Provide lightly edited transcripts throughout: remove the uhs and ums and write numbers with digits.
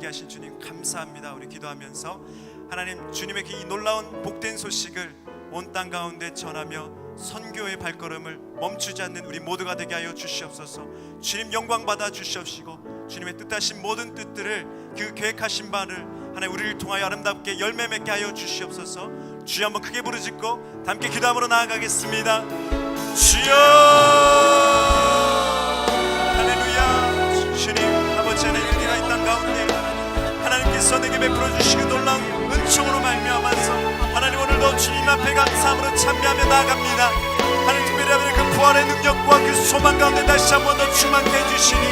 되게 하신 주님 감사합니다. 우리 기도하면서 하나님, 주님의 이 놀라운 복된 소식을 온 땅 가운데 전하며 선교의 발걸음을 멈추지 않는 우리 모두가 되게 하여 주시옵소서. 주님 영광 받아 주시옵시고 주님의 뜻하신 모든 뜻들을, 그 계획하신 바를 하나님 우리를 통하여 아름답게 열매 맺게 하여 주시옵소서. 주여 한번 크게 부르짖고 함께 기도함으로 나아가겠습니다. 주여 할렐루야. 주님 아버지 하나님, 우리가 이 땅 가운데 하나님께서 내게 베풀어 주시고 놀라운 은총으로 말미암아서 하나님 오늘도 주님 앞에 감사함으로 참여하며 나아갑니다. 하나님 특별히 그 부활의 능력과 그 소망 가운데 다시 한번 더 충만케 해주시니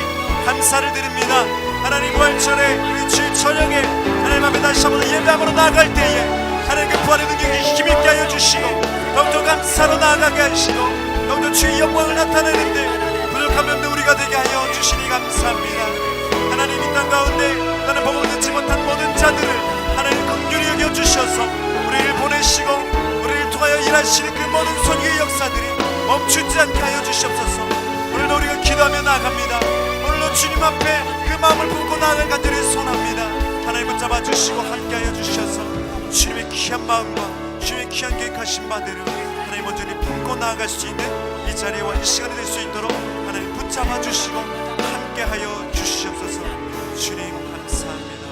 감사를 드립니다. 하나님 부활절에 우리 주일 저녁에 하나님 앞에 다시 한번 예배함으로 나아갈 때에 하나님 그 부활의 능력이 힘있게 하여 주시고 더욱더 감사로 나아가게 하시고 더욱더 주의 영광을 나타내는데 부족함이 없는 우리가 되게 하여 주시니 감사합니다. 하나님 이 땅 가운데 나는 복을 듣지 못한 모든 자들을 하나님 긍휼히 여겨주셔서 우리를 보내시고 우리를 통하여 일하시는 그 모든 선교의 역사들이 멈추지 않게 하여 주시옵소서. 오늘도 우리가 기도하며 나아갑니다. 오늘도 주님 앞에 그 마음을 품고 나아갈 간절히 소원합니다. 하나님 붙잡아 주시고 함께 하여 주셔서 주님의 귀한 마음과 주님의 귀한 계획하신 바대로 하나님 온전히 품고 나아갈 수 있는 이 자리와 이 시간이 될 수 있도록 하나님 붙잡아 주시고 함께 하여 주시옵소서. 주님 감사합니다.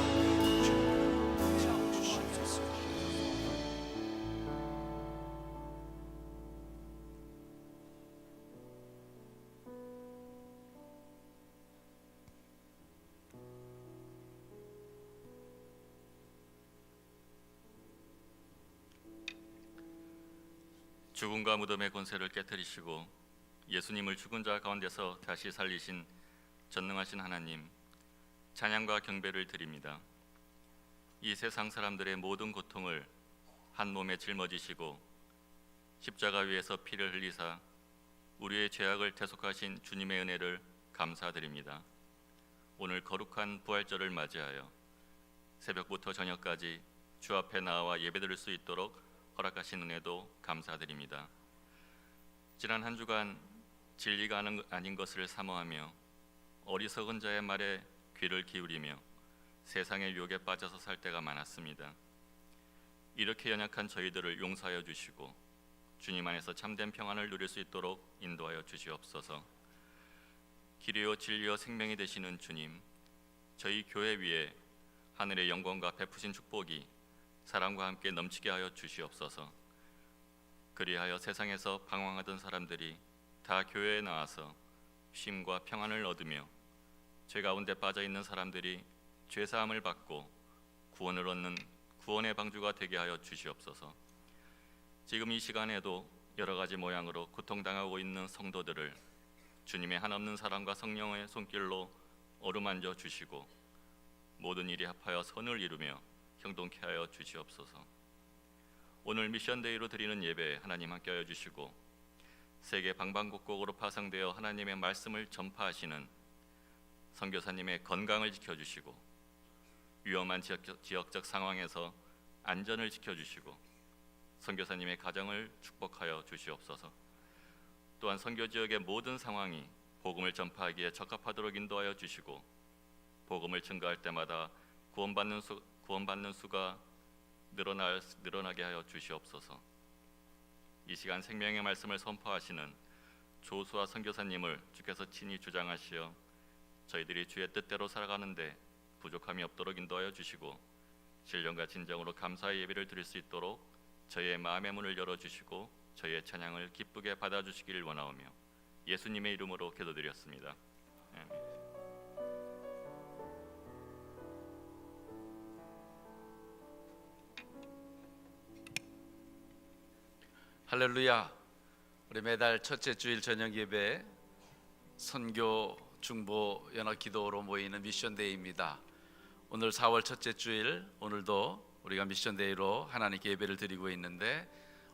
주님 주시옵소서. 죽음과 무덤의 권세를 깨뜨리시고 예수님을 죽은 자 가운데서 다시 살리신 전능하신 하나님, 찬양과 경배를 드립니다. 이 세상 사람들의 모든 고통을 한 몸에 짊어지시고 십자가 위에서 피를 흘리사 우리의 죄악을 대속하신 주님의 은혜를 감사드립니다. 오늘 거룩한 부활절을 맞이하여 새벽부터 저녁까지 주 앞에 나와 예배드릴 수 있도록 허락하신 은혜도 감사드립니다. 지난 한 주간 진리가 아닌 것을 사모하며 어리석은 자의 말에 귀를 기울이며 세상의 유혹에 빠져서 살 때가 많았습니다. 이렇게 연약한 저희들을 용서하여 주시고 주님 안에서 참된 평안을 누릴 수 있도록 인도하여 주시옵소서. 길이요 진리요 생명이 되시는 주님, 저희 교회 위에 하늘의 영광과 베푸신 축복이 사랑과 함께 넘치게 하여 주시옵소서. 그리하여 세상에서 방황하던 사람들이 다 교회에 나와서 쉼과 평안을 얻으며 죄 가운데 빠져있는 사람들이 죄사함을 받고 구원을 얻는 구원의 방주가 되게 하여 주시옵소서. 지금 이 시간에도 여러 가지 모양으로 고통당하고 있는 성도들을 주님의 한없는 사랑과 성령의 손길로 어루만져 주시고 모든 일이 합하여 선을 이루며 형통케 하여 주시옵소서. 오늘 미션데이로 드리는 예배에 하나님 함께하여 주시고 세계 방방곡곡으로 파송되어 하나님의 말씀을 전파하시는 선교사님의 건강을 지켜주시고 위험한 지역적 상황에서 안전을 지켜주시고 선교사님의 가정을 축복하여 주시옵소서. 또한 선교지역의 모든 상황이 복음을 전파하기에 적합하도록 인도하여 주시고 복음을 증거할 때마다 구원받는 수가 늘어나게 하여 주시옵소서. 이 시간 생명의 말씀을 선포하시는 조수아 선교사님을 주께서 친히 주장하시어 저희들이 주의 뜻대로 살아가는데 부족함이 없도록 인도하여 주시고 신령과 진정으로 감사의 예배를 드릴 수 있도록 저희의 마음의 문을 열어주시고 저희의 찬양을 기쁘게 받아주시기를 원하오며 예수님의 이름으로 기도드렸습니다. 아멘. 할렐루야. 우리 매달 첫째 주일 저녁 예배 선교 중보 연합 기도로 모이는 미션데이입니다. 오늘 4월 첫째 주일, 오늘도 우리가 미션데이로 하나님께 예배를 드리고 있는데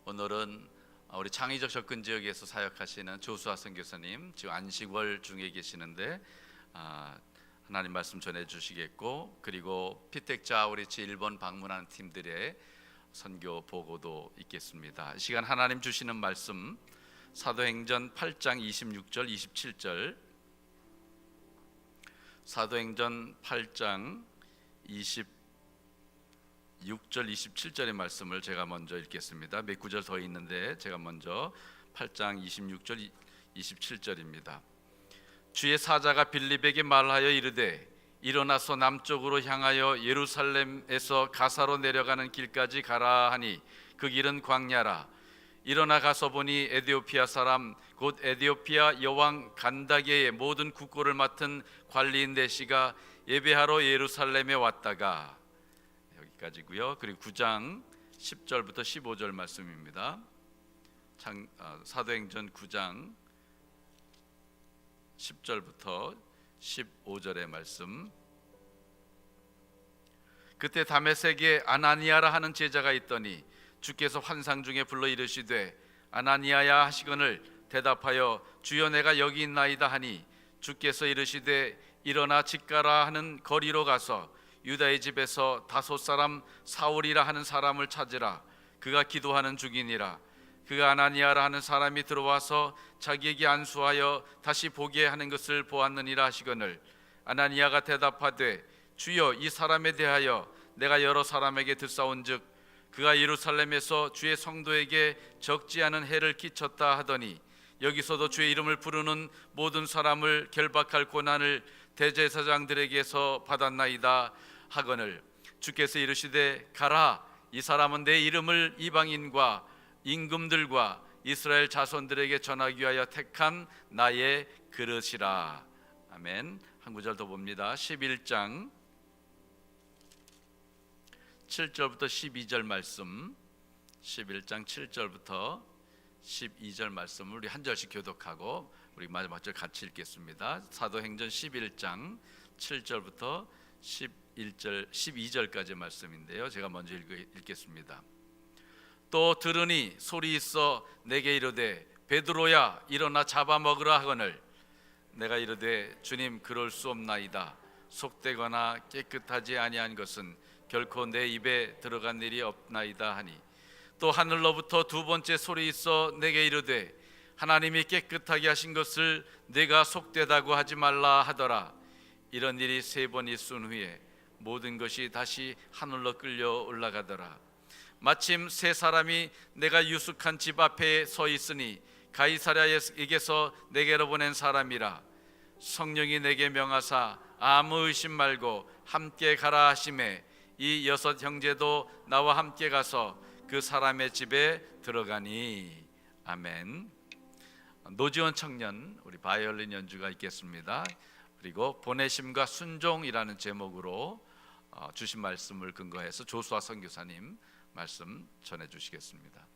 오늘은 우리 창의적 접근 지역에서 사역하시는 조수아 선교사님 지금 안식월 중에 계시는데 하나님 말씀 전해주시겠고, 그리고 피택자 우리 제1번 방문하는 팀들의 선교 보고도 있겠습니다. 이 시간 하나님 주시는 말씀 사도행전 8장 26절 27절, 사도행전 8장 26절 27절의 말씀을 제가 먼저 읽겠습니다. 몇 구절 더 있는데 제가 먼저 8장 26절 27절입니다. 주의 사자가 빌립에게 말하여 이르되 일어나서 남쪽으로 향하여 예루살렘에서 가사로 내려가는 길까지 가라 하니 그 길은 광야라. 일어나 가서 보니 에디오피아 사람 곧 에디오피아 여왕 간다게의 모든 국고를 맡은 관리인 내시가 예배하러 예루살렘에 왔다가, 여기까지고요. 그리고 9장 10절부터 15절 말씀입니다. 사도행전 9장 10절부터 15절의 말씀. 그때 다메섹에 아나니아라 하는 제자가 있더니 주께서 환상 중에 불러 이르시되 아나니아야 하시거늘 대답하여 주여 내가 여기 있나이다 하니 주께서 이르시되 일어나 집가라 하는 거리로 가서 유다의 집에서 다소 사람 사울이라 하는 사람을 찾으라. 그가 기도하는 중이니라. 그가 아나니아라 하는 사람이 들어와서 자기에게 안수하여 다시 보게 하는 것을 보았느니라 하시거늘 아나니아가 대답하되 주여 이 사람에 대하여 내가 여러 사람에게 듣사온즉 그가 예루살렘에서 주의 성도에게 적지 않은 해를 끼쳤다 하더니 여기서도 주의 이름을 부르는 모든 사람을 결박할 고난을 대제사장들에게서 받았나이다 하거늘 주께서 이르시되 가라. 이 사람은 내 이름을 이방인과 임금들과 이스라엘 자손들에게 전하기 위하여 택한 나의 그릇이라. 아멘. 한 구절 더 봅니다. 11장 7절부터 12절 말씀. 11장 7절부터 12절 말씀을 우리 한 절씩 교독하고 우리 마지막 절 같이 읽겠습니다. 사도행전 11장 7절부터 12절까지 말씀인데요. 제가 먼저 읽겠습니다. 또 들으니 소리 있어 내게 이르되 베드로야 일어나 잡아먹으라 하거늘 내가 이르되 주님 그럴 수 없나이다. 속되거나 깨끗하지 아니한 것은 결코 내 입에 들어간 일이 없나이다 하니 또 하늘로부터 두 번째 소리 있어 내게 이르되 하나님이 깨끗하게 하신 것을 내가 속되다고 하지 말라 하더라. 이런 일이 세 번 있은 후에 모든 것이 다시 하늘로 끌려 올라가더라. 마침 세 사람이 내가 유숙한 집 앞에 서 있으니 가이사랴에게서 내게로 보낸 사람이라. 성령이 내게 명하사 아무 의심 말고 함께 가라 하시매 이 여섯 형제도 나와 함께 가서 그 사람의 집에 들어가니. 아멘. 노지원 청년 우리 바이올린 연주가 있겠습니다. 그리고 보내심과 순종이라는 제목으로 주신 말씀을 근거해서 조수아 선교사님 말씀 전해 주시겠습니다.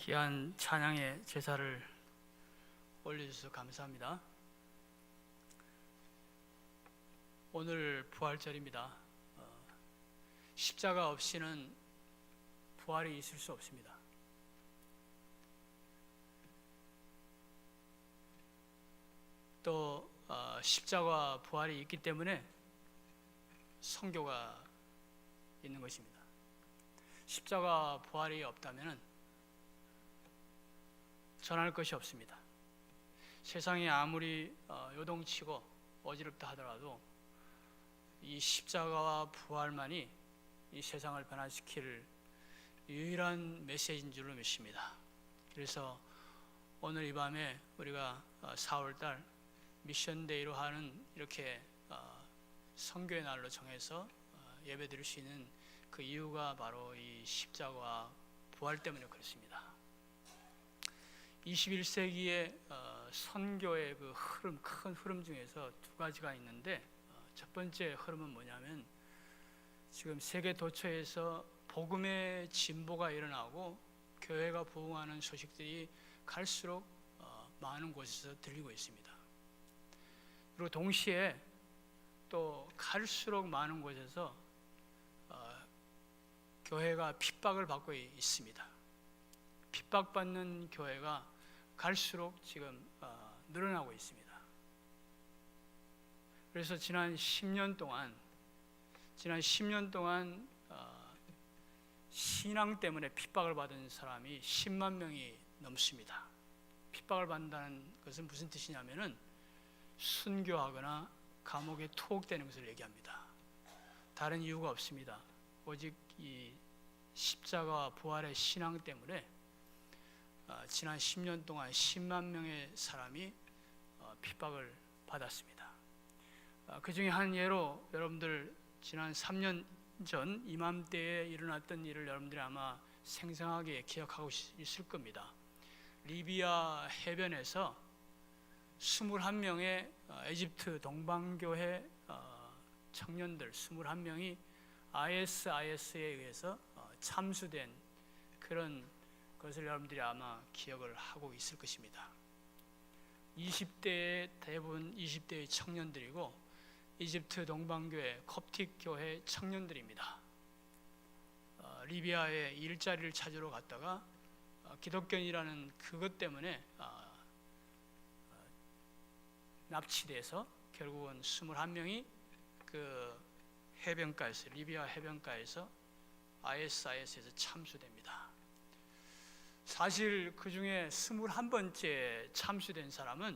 귀한 찬양의 제사를 올려주셔서 감사합니다. 오늘 부활절입니다. 십자가 없이는 부활이 있을 수 없습니다. 또 십자가 부활이 있기 때문에 선교가 있는 것입니다. 십자가 부활이 없다면 전할 것이 없습니다. 세상이 아무리 요동치고 어지럽다 하더라도 이 십자가와 부활만이 이 세상을 변화시킬 유일한 메시지인 줄로 믿습니다. 그래서 오늘 이 밤에 우리가 4월달 미션데이로 하는 이렇게 선교의 날로 정해서 예배드릴 수 있는 그 이유가 바로 이 십자가와 부활 때문에 그렇습니다. 21세기의 선교의 그 흐름, 큰 흐름 중에서 두 가지가 있는데, 첫 번째 흐름은 뭐냐면 지금 세계 도처에서 복음의 진보가 일어나고 교회가 부흥하는 소식들이 갈수록 많은 곳에서 들리고 있습니다. 그리고 동시에 또 갈수록 많은 곳에서 교회가 핍박을 받고 있습니다. 핍박받는 교회가 갈수록 지금 늘어나고 있습니다. 그래서 지난 10년 동안 신앙 때문에 핍박을 받은 사람이 10만 명이 넘습니다. 핍박을 받는다는 것은 무슨 뜻이냐면은 순교하거나 감옥에 투옥되는 것을 얘기합니다. 다른 이유가 없습니다. 오직 이 십자가와 부활의 신앙 때문에 지난 10년 동안 10만 명의 사람이 핍박을 받았습니다. 그 중에 한 예로 여러분들 지난 3년 전 이맘때에 일어났던 일을 여러분들이 아마 생생하게 기억하고 있을 겁니다. 리비아 해변에서 21명의 에집트 동방교회 청년들 21명이 ISIS에 의해서 참수된 그런 것을 여러분들이 아마 기억을 하고 있을 것입니다. 20대의 대부분 20대의 청년들이고 이집트 동방교회 콥틱 교회 청년들입니다. 리비아에 일자리를 찾으러 갔다가 기독교인이라는 그것 때문에 납치돼서 결국은 21명이 그 해변가에서 리비아 해변가에서 ISIS에서 참수됩니다. 사실 그 중에 21번째 참수된 사람은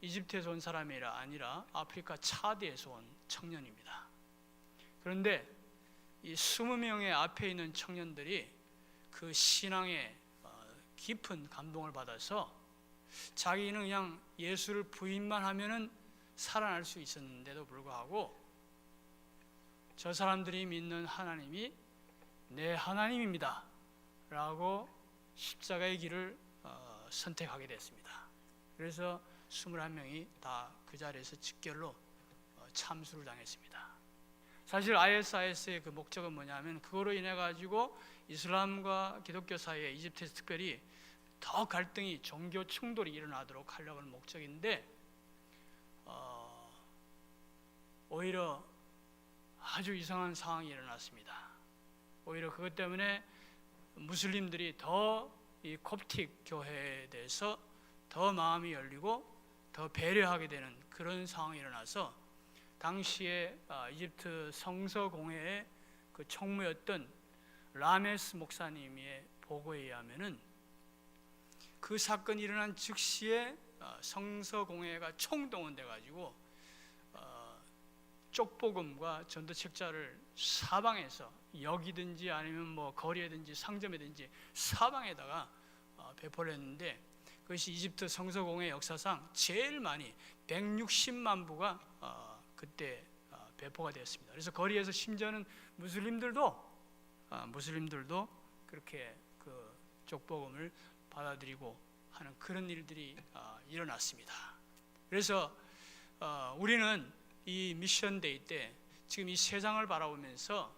이집트에서 온 사람이 아니라 아프리카 차드에서 온 청년입니다. 그런데 이 20명의 앞에 있는 청년들이 그 신앙에 깊은 감동을 받아서 자기는 그냥 예수를 부인만 하면은 살아날 수 있었는데도 불구하고 저 사람들이 믿는 하나님이 내 하나님입니다 라고 십자가의 길을 선택하게 됐습니다. 그래서 21명이 다 그 자리에서 직결로 참수를 당했습니다. 사실 ISIS의 그 목적은 뭐냐면 그거로 인해 가지고 이슬람과 기독교 사이에 이집트에서 특별히 더 갈등이 종교 충돌이 일어나도록 하려고 하는 목적인데 오히려 아주 이상한 상황이 일어났습니다. 오히려 그것 때문에 무슬림들이 더 이 콥틱 교회에 대해서 더 마음이 열리고 더 배려하게 되는 그런 상황이 일어나서 당시에 이집트 성서공회의 그 총무였던 라메스 목사님의 보고에 의하면은 그 사건이 일어난 즉시에 성서공회가 총동원돼 가지고 쪽복음과 전도책자를 사방에서 여기든지 아니면 뭐 거리에든지 상점에든지 사방에다가 배포를 했는데 그것이 이집트 성서공회 역사상 제일 많이 160만 부가 그때 배포가 되었습니다. 그래서 거리에서 심지어는 무슬림들도 그렇게 그 쪽복음을 받아들이고 하는 그런 일들이 일어났습니다. 그래서 우리는 이 미션데이 때 지금 이 세상을 바라보면서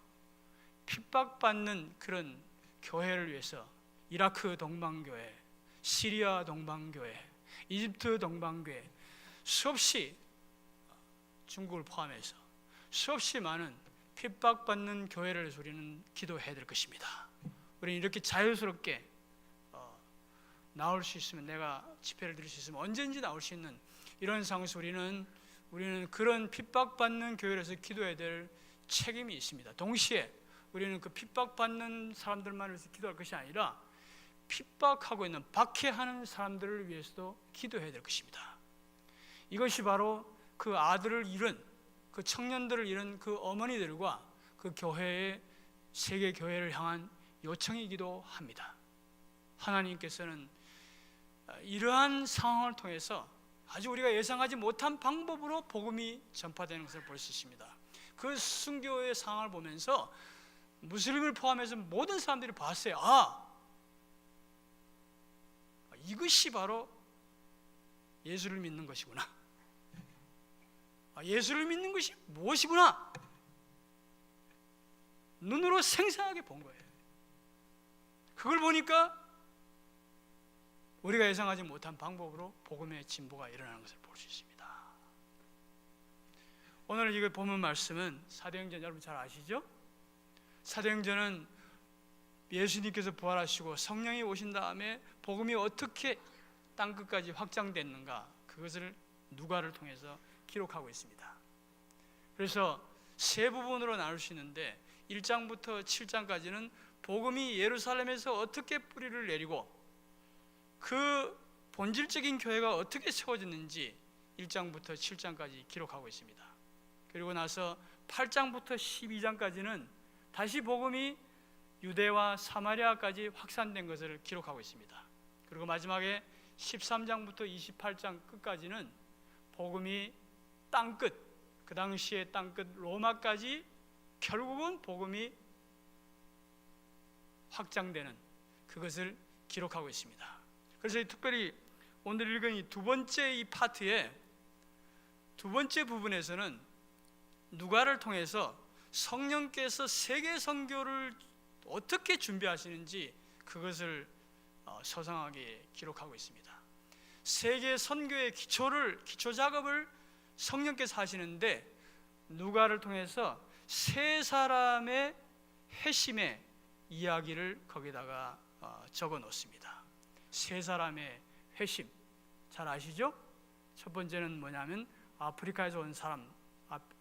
핍박받는 그런 교회를 위해서 이라크 동방교회, 시리아 동방교회, 이집트 동방교회, 수없이 중국을 포함해서 수없이 많은 핍박받는 교회를 위해서 우리는 기도해야 될 것입니다. 우리는 이렇게 자유스럽게 나올 수 있으면, 내가 집회를 드릴 수 있으면 언제든지 나올 수 있는 이런 상황에서 우리는 그런 핍박받는 교회에서 기도해야 될 책임이 있습니다. 동시에 우리는 그 핍박받는 사람들만 위해서 기도할 것이 아니라 핍박하고 있는, 박해하는 사람들을 위해서도 기도해야 될 것입니다. 이것이 바로 그 아들을 잃은, 그 청년들을 잃은 그 어머니들과 그 교회의, 세계 교회를 향한 요청이기도 합니다. 하나님께서는 이러한 상황을 통해서 아주 우리가 예상하지 못한 방법으로 복음이 전파되는 것을 볼 수 있습니다. 그 순교의 상황을 보면서 무슬림을 포함해서 모든 사람들이 봤어요. 이것이 바로 예수를 믿는 것이구나. 예수를 믿는 것이 무엇이구나. 눈으로 생생하게 본 거예요. 그걸 보니까 우리가 예상하지 못한 방법으로 복음의 진보가 일어나는 것을 볼 수 있습니다. 오늘 이거 보면 말씀은 사도행전, 여러분 잘 아시죠? 사도행전은 예수님께서 부활하시고 성령이 오신 다음에 복음이 어떻게 땅끝까지 확장됐는가, 그것을 누가를 통해서 기록하고 있습니다. 그래서 세 부분으로 나눌 수 있는데 1장부터 7장까지는 복음이 예루살렘에서 어떻게 뿌리를 내리고 그 본질적인 교회가 어떻게 세워졌는지 1장부터 7장까지 기록하고 있습니다. 그리고 나서 8장부터 12장까지는 다시 복음이 유대와 사마리아까지 확산된 것을 기록하고 있습니다. 그리고 마지막에 13장부터 28장 끝까지는 복음이 땅끝, 그 당시의 땅끝 로마까지 결국은 복음이 확장되는 그것을 기록하고 있습니다. 그래서 특별히 오늘 읽은 이 두 번째 이 파트의 두 번째 부분에서는 누가를 통해서 성령께서 세계 선교를 어떻게 준비하시는지 그것을 소상하게 기록하고 있습니다. 세계 선교의 기초 작업을 성령께서 하시는데 누가를 통해서 세 사람의 회심의 이야기를 거기다가 적어 놓습니다. 세 사람의 회심, 잘 아시죠? 첫 번째는 뭐냐면 아프리카에서 온 사람,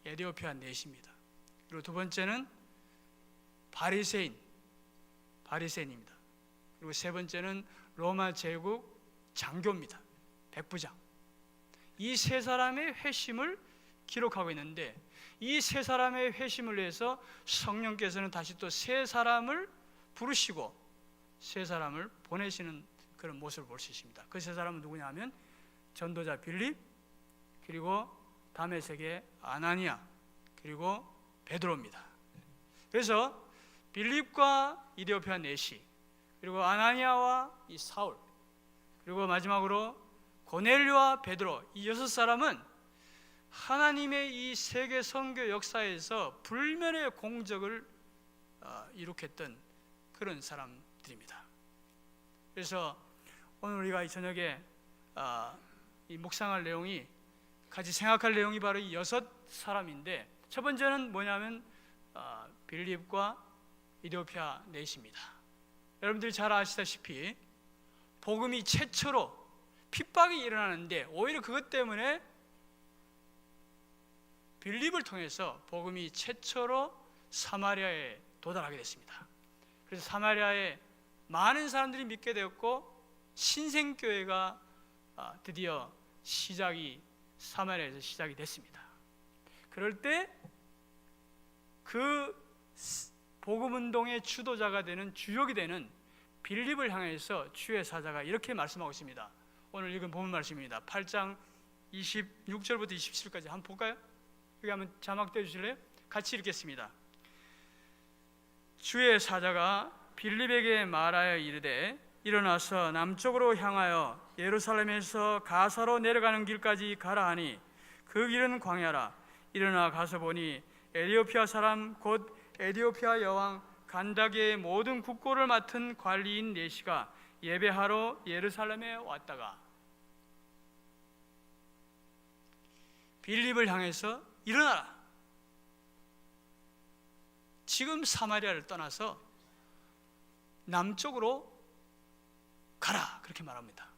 에티오피아 넷입니다. 그리고 두 번째는 바리새인입니다. 그리고 세 번째는 로마 제국 장교입니다. 백부장. 이 세 사람의 회심을 기록하고 있는데 이 세 사람의 회심을 위해서 성령께서는 다시 또 세 사람을 부르시고 세 사람을 보내시는 그런 모습을 볼 수 있습니다. 그 세 사람은 누구냐면 전도자 빌립, 그리고 다메섹의 아나니아, 그리고 베드로입니다. 그래서 빌립과 이디오피아 넷이, 그리고 아나니아와 이 사울, 그리고 마지막으로 고넬료와 베드로, 이 6사람은 하나님의 이 세계 선교 역사에서 불면의 공적을 이룩했던 그런 사람들입니다. 그래서 오늘 우리가 이 저녁에 이 묵상할 내용이, 같이 생각할 내용이 바로 이 6사람인데 첫 번째는 뭐냐면 빌립과 이디오피아 넷입니다. 여러분들이 잘 아시다시피 복음이 최초로 핍박이 일어나는데 오히려 그것 때문에 빌립을 통해서 복음이 최초로 사마리아에 도달하게 됐습니다. 그래서 사마리아에 많은 사람들이 믿게 되었고 신생교회가 드디어 사마리아에서 시작이 됐습니다. 그럴 때 그 복음운동의 주도자가 되는, 주역이 되는 빌립을 향해서 주의 사자가 이렇게 말씀하고 있습니다. 오늘 읽은 본문 말씀입니다. 8장 26절부터 27절까지 한번 볼까요? 여기 한번 자막 떼주실래요? 같이 읽겠습니다. 주의 사자가 빌립에게 말하여 이르되 일어나서 남쪽으로 향하여 예루살렘에서 가사로 내려가는 길까지 가라 하니 그 길은 광야라. 일어나 가서 보니 에티오피아 사람 곧 에티오피아 여왕 간다게의 모든 국고를 맡은 관리인 네시가 예배하러 예루살렘에 왔다가 빌립을 향해서 일어나라. 지금 사마리아를 떠나서 남쪽으로 가라. 그렇게 말합니다.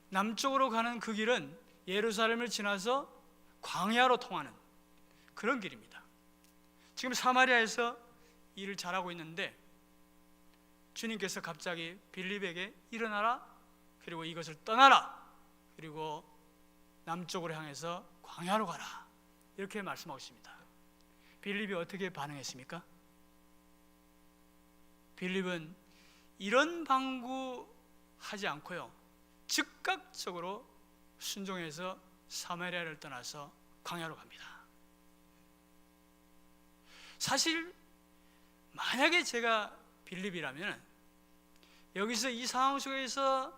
남쪽으로 가는 그 길은 예루살렘을 지나서 광야로 통하는 그런 길입니다. 지금 사마리아에서 일을 잘하고 있는데 주님께서 갑자기 빌립에게 일어나라, 그리고 이것을 떠나라, 그리고 남쪽으로 향해서 광야로 가라, 이렇게 말씀하고 있습니다. 빌립이 어떻게 반응했습니까? 빌립은 이런 방구하지 않고요, 즉각적으로 순종해서 사마리아를 떠나서 광야로 갑니다. 사실 만약에 제가 빌립이라면 여기서 이 상황 속에서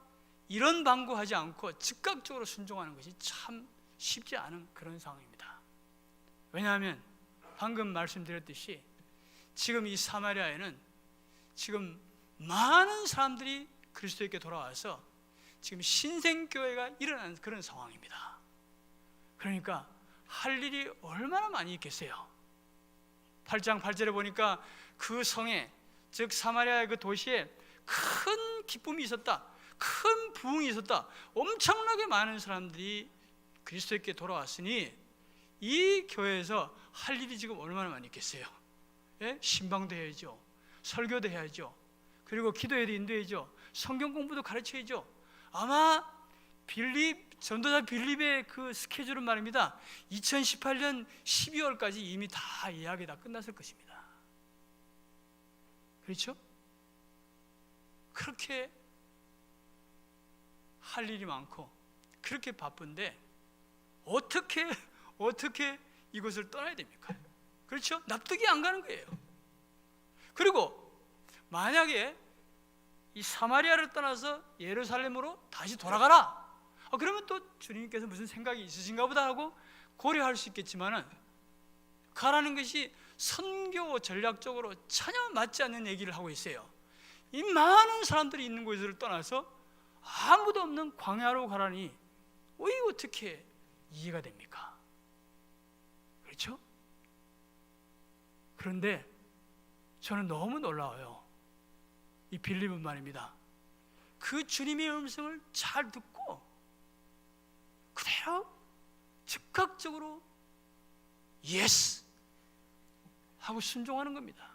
이런 방구하지 않고 즉각적으로 순종하는 것이 참 쉽지 않은 그런 상황입니다. 왜냐하면 방금 말씀드렸듯이 지금 이 사마리아에는 지금 많은 사람들이 그리스도에게 돌아와서 지금 신생교회가 일어나는 그런 상황입니다. 그러니까 할 일이 얼마나 많이 있겠어요. 8장 8절에 보니까 그 성에, 즉 사마리아의 그 도시에 큰 기쁨이 있었다, 큰 부흥이 있었다. 엄청나게 많은 사람들이 그리스도에게 돌아왔으니 이 교회에서 할 일이 지금 얼마나 많이 있겠어요. 예? 신방도 해야죠, 설교도 해야죠, 그리고 기도회도 인도해야죠, 성경 공부도 가르쳐야죠. 아마 전도자 빌립의 그 스케줄은 말입니다, 2018년 12월까지 이미 다 이야기 다 끝났을 것입니다. 그렇죠? 그렇게 할 일이 많고 그렇게 바쁜데 어떻게 이곳을 떠나야 됩니까? 그렇죠? 납득이 안 가는 거예요. 그리고 만약에 이 사마리아를 떠나서 예루살렘으로 다시 돌아가라, 그러면 또 주님께서 무슨 생각이 있으신가 보다 하고 고려할 수 있겠지만은, 가라는 것이 선교 전략적으로 전혀 맞지 않는 얘기를 하고 있어요. 이 많은 사람들이 있는 곳을 떠나서 아무도 없는 광야로 가라니 왜 어떻게 이해가 됩니까? 그렇죠? 그런데 저는 너무 놀라워요. 이 빌립은 말입니다, 그 주님의 음성을 잘 듣고 그대로 즉각적으로 예스 하고 순종하는 겁니다.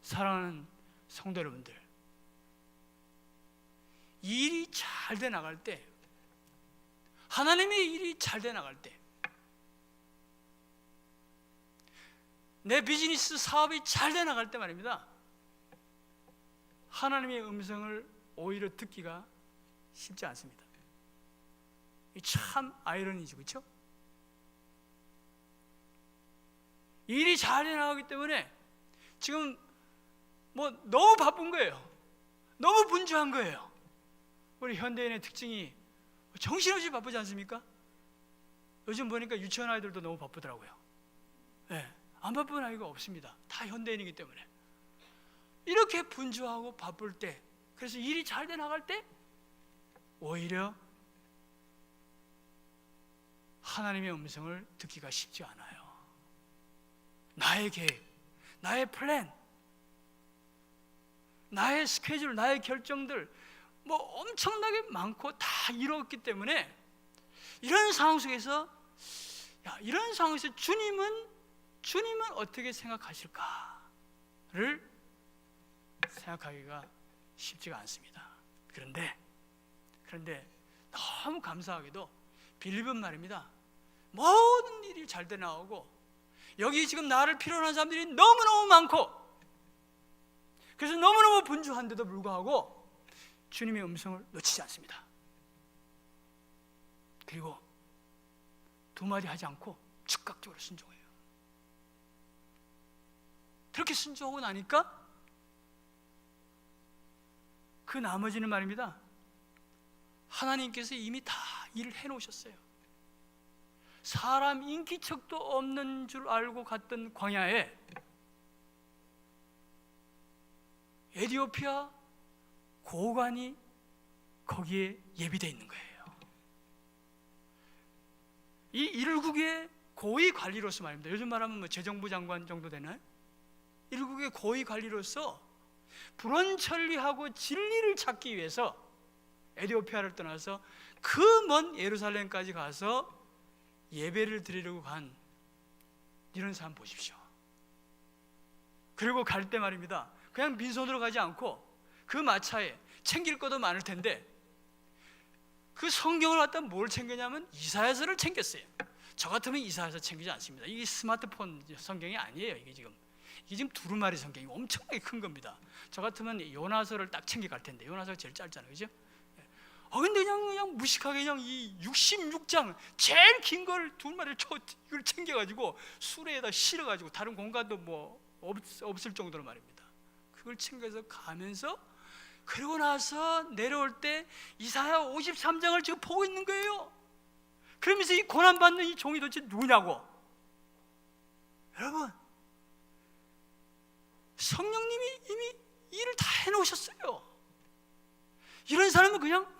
사랑하는 성도 여러분들, 일이 잘 돼 나갈 때, 하나님의 일이 잘 돼 나갈 때, 내 비즈니스 사업이 잘 돼 나갈 때 말입니다, 하나님의 음성을 오히려 듣기가 쉽지 않습니다. 참 아이러니죠, 그렇죠? 일이 잘 돼 나가기 때문에 지금 뭐 너무 바쁜 거예요. 너무 분주한 거예요. 우리 현대인의 특징이 정신없이 바쁘지 않습니까? 요즘 보니까 유치원 아이들도 너무 바쁘더라고요. 네, 안 바쁜 아이가 없습니다. 다 현대인이기 때문에. 이렇게 분주하고 바쁠 때, 그래서 일이 잘 돼 나갈 때 오히려 하나님의 음성을 듣기가 쉽지 않아요. 나의 계획, 나의 플랜, 나의 스케줄, 나의 결정들 뭐 엄청나게 많고 다 이뤘기 때문에 이런 상황 속에서 주님은 어떻게 생각하실까를 생각하기가 쉽지가 않습니다. 그런데 너무 감사하게도 빌립은 말입니다, 모든 일이 잘 돼 나오고 여기 지금 나를 필요로 하는 사람들이 너무너무 많고, 그래서 너무너무 분주한데도 불구하고 주님의 음성을 놓치지 않습니다. 그리고 두 마디 하지 않고 즉각적으로 순종해요. 그렇게 순종하고 나니까 그 나머지는 말입니다, 하나님께서 이미 다 일을 해놓으셨어요. 사람 인기척도 없는 줄 알고 갔던 광야에 에티오피아 고관이 거기에 예비되어 있는 거예요. 이 일국의 고위 관리로서 말입니다. 요즘 말하면 뭐 재정부 장관 정도 되나요? 일국의 고위 관리로서 불원천리하고 진리를 찾기 위해서 에티오피아를 떠나서 그 먼 예루살렘까지 가서 예배를 드리려고 간 이런 사람 보십시오. 그리고 갈 때 말입니다, 그냥 빈손으로 가지 않고 그 마차에 챙길 것도 많을 텐데 그 성경을 갖다 뭘 챙겼냐면 이사야서를 챙겼어요. 저 같으면 이사야서 챙기지 않습니다. 이게 스마트폰 성경이 아니에요. 이게 지금 두루마리 성경이 엄청나게 큰 겁니다. 저 같으면 요나서를 딱 챙겨 갈 텐데, 요나서가 제일 짧잖아요, 그죠? 근데 그냥 무식하게 그냥 이 66장 제일 긴 걸 두루마리를 이걸 챙겨가지고 수레에다 실어가지고 다른 공간도 뭐 없을 정도로 말입니다. 그걸 챙겨서 가면서 그러고 나서 내려올 때 이사야 53장을 지금 보고 있는 거예요. 그러면서 이 고난받는 이 종이 도대체 누구냐고. 여러분, 성령님이 이미 일을 다 해놓으셨어요. 이런 사람은 그냥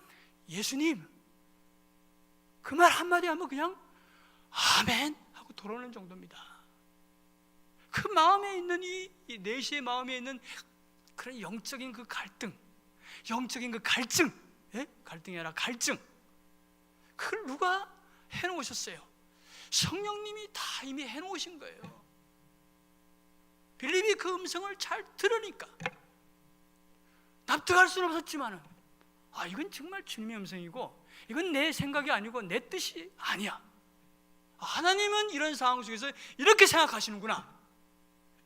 예수님 그 말 한마디 하면 그냥 아멘 하고 돌아오는 정도입니다. 그 마음에 있는 이 내시의 마음에 있는 그런 영적인 그 갈등, 영적인 그 갈증, 예? 갈등이 아니라 갈증, 그걸 누가 해놓으셨어요? 성령님이 다 이미 해놓으신 거예요. 빌립이 그 음성을 잘 들으니까 납득할 수는 없었지만은, 이건 정말 주님의 음성이고 이건 내 생각이 아니고 내 뜻이 아니야. 하나님은 이런 상황 속에서 이렇게 생각하시는구나.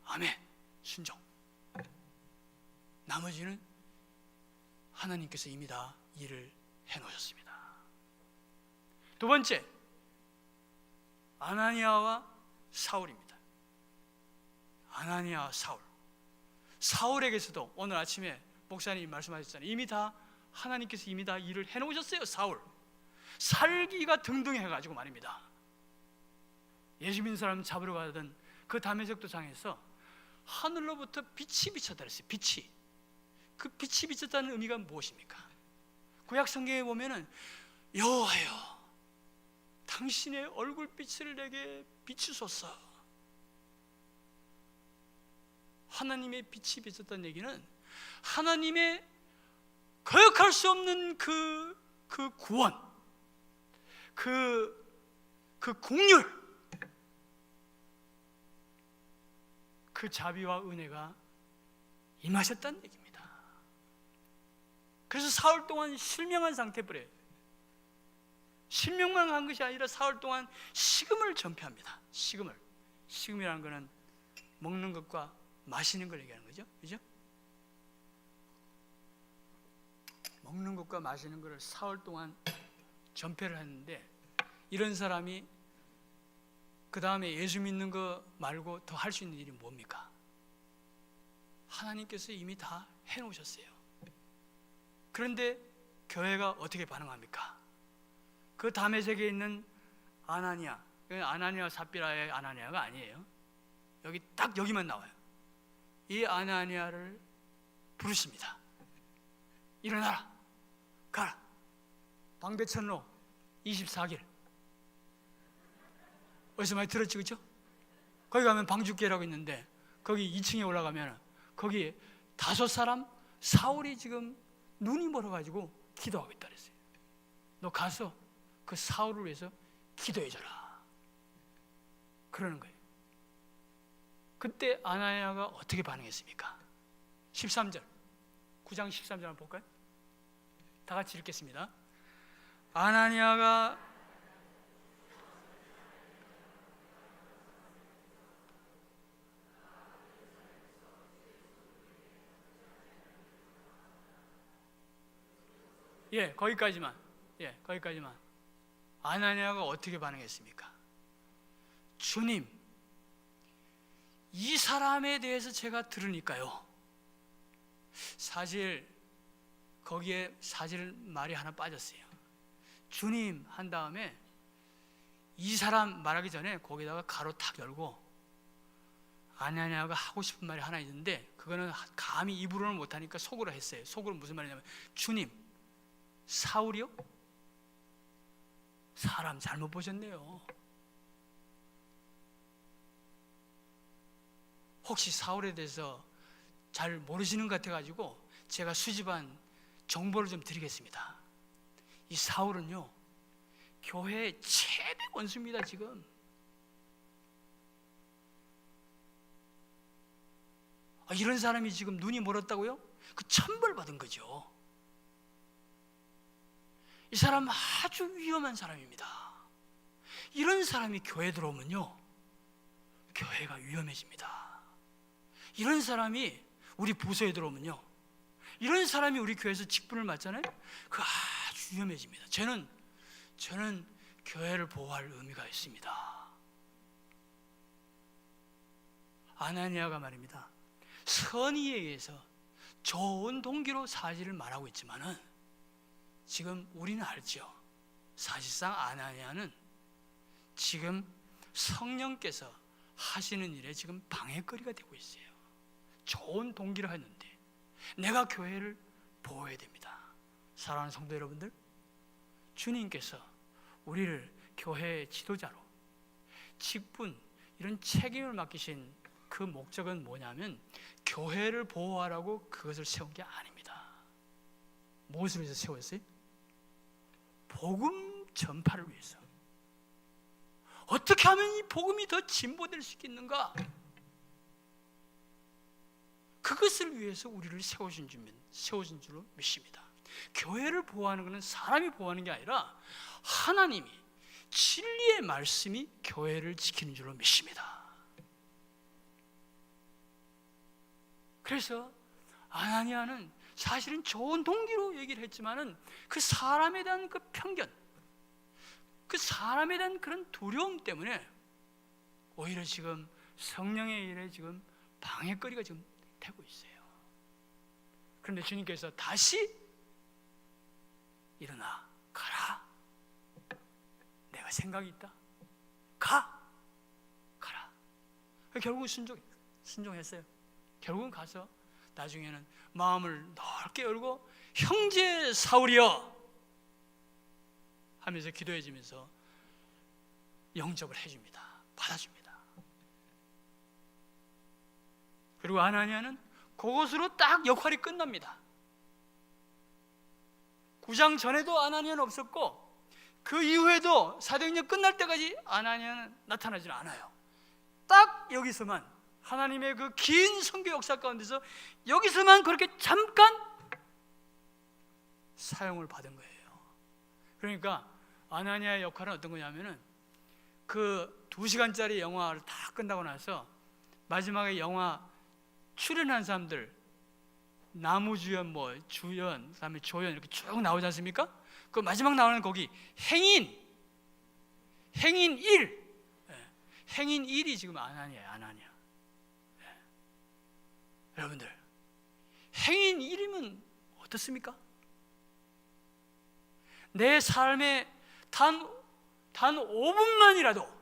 아멘. 순종. 나머지는 하나님께서 이미 다 일을 해놓으셨습니다. 두 번째, 아나니아와 사울입니다. 아나니아와 사울. 사울에게서도 오늘 아침에 목사님이 말씀하셨잖아요. 이미 다 하나님께서 이미 다 일을 해놓으셨어요. 사울 살기가 등등해가지고 말입니다. 예수 믿는 사람 잡으러 가던 그 다메섹 도상에서 하늘로부터 빛이 비쳤다 그랬어요. 빛이. 그 빛이 비쳤다는 의미가 무엇입니까? 구약 성경에 보면은 여호와여 당신의 얼굴빛을 내게 비추소서. 하나님의 빛이 비쳤다는 얘기는 하나님의 거역할 수 없는 그 구원, 그 긍휼, 그 자비와 은혜가 임하셨다는 얘기입니다. 그래서 사흘 동안 실명한 상태버려요. 실명만 한 것이 아니라 사흘 동안 식음을 전폐합니다. 식음이라는 것은 먹는 것과 마시는 걸 얘기하는 거죠, 그죠? 먹는 것과 마시는 것을 사흘 동안 전폐를 했는데, 이런 사람이 그 다음에 예수 믿는 거 말고 더 할 수 있는 일이 뭡니까? 하나님께서 이미 다 해놓으셨어요. 그런데 교회가 어떻게 반응합니까? 그 다메섹에 있는 아나니아, 아나니아 삽비라의 아나니아가 아니에요. 여기 딱 여기만 나와요. 이 아나니아를 부르십니다. 일어나라, 가라. 방배천로 24길. 어디서 많이 들었지, 그죠? 거기 가면 방주계라고 있는데 거기 2층에 올라가면 거기 5사람 사울이 지금 눈이 멀어가지고 기도하고 있다 그랬어요. 너 가서 그 사울을 위해서 기도해줘라 그러는 거예요. 그때 아나니아가 어떻게 반응했습니까? 13절, 9장 13절 한번 볼까요? 다 같이 읽겠습니다. 아나니아가 거기까지만. 거기까지만. 아나니아가 어떻게 반응했습니까? 주님, 이 사람에 대해서 제가 들으니까요, 사실 거기에 사실 말이 하나 빠졌어요. 주님 한 다음에 이 사람 말하기 전에 거기다가 가로 탁 열고 아나니아가 하고 싶은 말이 하나 있는데 그거는 감히 입으로는 못하니까 속으로 했어요. 속으로 무슨 말이냐면 주님, 사울이요? 사람 잘못 보셨네요. 혹시 사울에 대해서 잘 모르시는 것 같아가지고 제가 수집한 정보를 좀 드리겠습니다. 이 사울은요, 교회의 최대 원수입니다. 지금 이런 사람이 지금 눈이 멀었다고요? 그 천벌 받은 거죠. 이 사람 아주 위험한 사람입니다. 이런 사람이 교회에 들어오면요, 교회가 위험해집니다. 이런 사람이 우리 부서에 들어오면요, 이런 사람이 우리 교회에서 직분을 맡잖아요. 그 아주 위험해집니다. 저는 교회를 보호할 의미가 있습니다. 아나니아가 말입니다, 선의에 의해서 좋은 동기로 사실을 말하고 있지만은 지금 우리는 알죠. 사실상 아나니아는 지금 성령께서 하시는 일에 지금 방해거리가 되고 있어요. 좋은 동기를 했는데 내가 교회를 보호해야 됩니다. 사랑하는 성도 여러분들, 주님께서 우리를 교회의 지도자로 직분, 이런 책임을 맡기신 그 목적은 뭐냐면 교회를 보호하라고 그것을 세운 게 아닙니다. 무엇을 위해서 세웠어요? 복음 전파를 위해서. 어떻게 하면 이 복음이 더 진보될 수 있겠는가? 그것을 위해서 우리를 세우신 줄로 믿습니다. 교회를 보호하는 것은 사람이 보호하는 게 아니라 하나님이, 진리의 말씀이 교회를 지키는 줄로 믿습니다. 그래서 아나니아는 사실은 좋은 동기로 얘기를 했지만은 그 사람에 대한 그 편견, 그 사람에 대한 그런 두려움 때문에 오히려 지금 성령의 일에 지금 방해거리가 지금 되고 있어요. 그런데 주님께서 다시 일어나, 가라. 내가 생각이 있다. 가라. 결국은 순종했어요. 결국은 가서 나중에는 마음을 넓게 열고 형제 사울이여 하면서 기도해주면서 영접을 해줍니다. 받아줍니다. 그리고 아나니아는 그것으로 딱 역할이 끝납니다. 9장 전에도 아나니아는 없었고 그 이후에도 사도행전 끝날 때까지 아나니아는 나타나지 않아요. 딱 여기서만, 하나님의 그 긴 선교 역사 가운데서 여기서만 그렇게 잠깐 사용을 받은 거예요. 그러니까 아나니아의 역할은 어떤 거냐면은 그 2시간짜리 영화를 다 끝나고 나서 마지막에 영화 출연한 사람들, 나무주연, 주연, 그다음에 조연 이렇게 쭉 나오지 않습니까? 그 마지막 나오는 거기 행인 1, 행인 1이 지금 아나니아예요. 아나니아. 여러분들, 행인 1이면 어떻습니까? 내 삶에 단 5분만이라도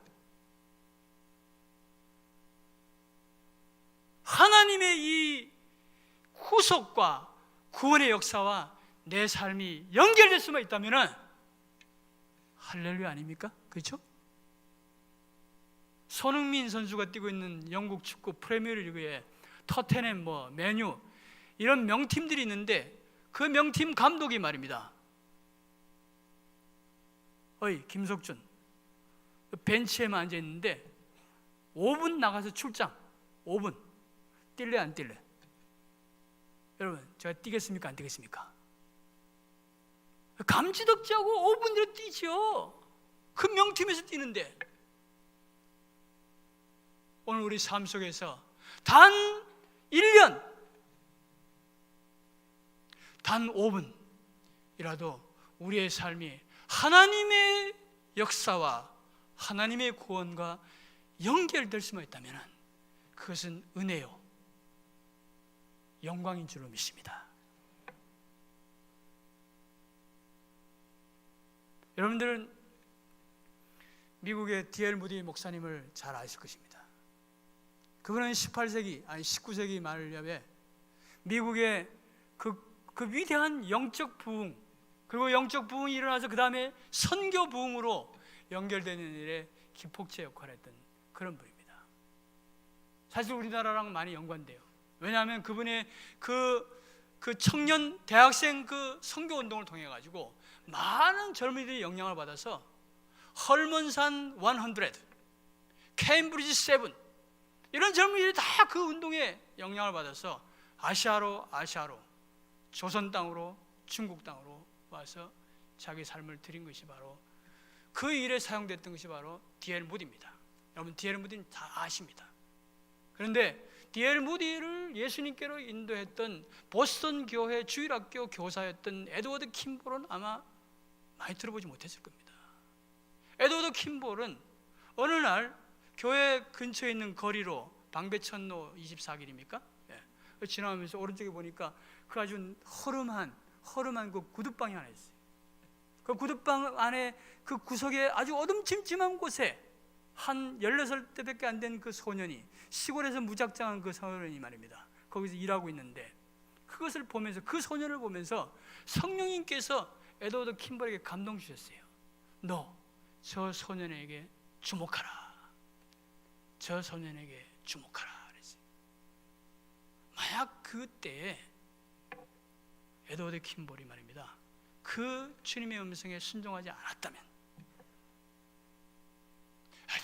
하나님의 이 구속과 구원의 역사와 내 삶이 연결될 수만 있다면 할렐루야 아닙니까? 그렇죠? 손흥민 선수가 뛰고 있는 영국 축구 프리미어리그에 토트넘, 맨유 이런 명팀들이 있는데 그 명팀 감독이 말입니다. 어이 김석준, 벤치에만 앉아 있는데 5분 나가서 출장. 5분 뛸래 안 뛸래? 여러분, 제가 뛰겠습니까 안 뛰겠습니까? 감지덕지하고 5분이라 뛰죠. 그 명팀에서 뛰는데 오늘 우리 삶 속에서 단 1년, 단 5분이라도 우리의 삶이 하나님의 역사와 하나님의 구원과 연결될 수만 있다면 그것은 은혜요, 영광인 줄로 믿습니다. 여러분들은 미국의 D.L. 무디 목사님을 잘 아실 것입니다. 그분은 18세기 아니 19세기 말엽에 미국의 그 위대한 영적 부흥, 그리고 영적 부흥이 일어나서 그 다음에 선교 부흥으로 연결되는 일에 기폭제 역할을 했던 그런 분입니다. 사실 우리나라랑 많이 연관돼요. 왜냐하면 그분의 그 청년 대학생 그 선교 운동을 통해 가지고 많은 젊은이들이 영향을 받아서 헐먼산 100, 케임브리지 7 이런 젊은이들이 다 그 운동에 영향을 받아서 아시아로 조선 땅으로 중국 땅으로 와서 자기 삶을 드린 것이 바로 그 일에 사용됐던 것이 바로 D.L. 무디입니다. 여러분 D.L. 무디는 다 아십니다. 그런데 D.L. 무디를 예수님께로 인도했던 보스턴 교회 주일학교 교사였던 에드워드 킴볼은 아마 많이 들어보지 못했을 겁니다. 에드워드 킴볼은 어느 날 교회 근처에 있는 거리로 방배천로 24길입니까? 예. 지나가면서 오른쪽에 보니까 그 아주 허름한 그 구둣방이 하나 있어요. 그 구둣방 안에 그 구석에 아주 어둠침침한 곳에 한 16살밖에 안 된 그 소년이, 시골에서 무작정한 그 소년이 말입니다, 거기서 일하고 있는데 그것을 보면서, 그 소년을 보면서 성령님께서 에드워드 킴볼에게 감동 주셨어요. 너 저 소년에게 주목하라. 저 소년에게 주목하라 그랬어요. 만약 그때에 에드워드 킴볼이 말입니다, 그 주님의 음성에 순종하지 않았다면,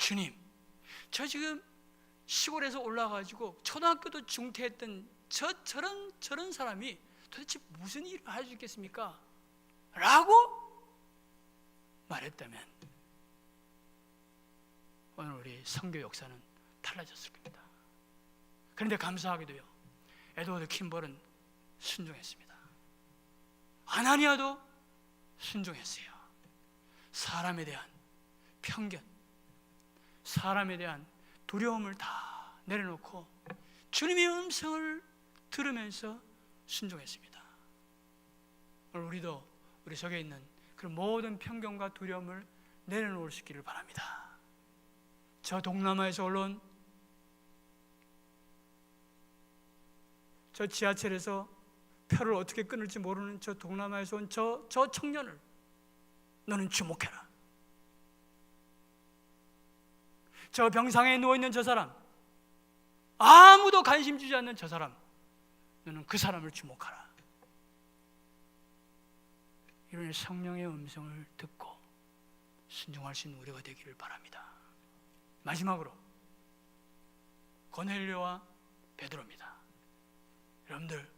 주님, 저 지금 시골에서 올라가지고 초등학교도 중퇴했던 저런 사람이 도대체 무슨 일을 할 수 있겠습니까? 라고 말했다면 오늘 우리 선교 역사는 달라졌을 겁니다. 그런데 감사하게도요, 에드워드 킴볼은 순종했습니다. 아나니아도 순종했어요. 사람에 대한 편견, 사람에 대한 두려움을 다 내려놓고 주님의 음성을 들으면서 순종했습니다. 오늘 우리도 우리 속에 있는 그런 모든 편견과 두려움을 내려놓을 수 있기를 바랍니다. 저 동남아에서 올라온, 저 지하철에서 표를 어떻게 끊을지 모르는 저 동남아에서 온 저 청년을 너는 주목해라. 저 병상에 누워있는 저 사람, 아무도 관심 주지 않는 저 사람, 너는 그 사람을 주목하라. 이런 성령의 음성을 듣고 순종할 수 있는 우리가 되기를 바랍니다. 마지막으로 고넬료와 베드로입니다. 여러분들,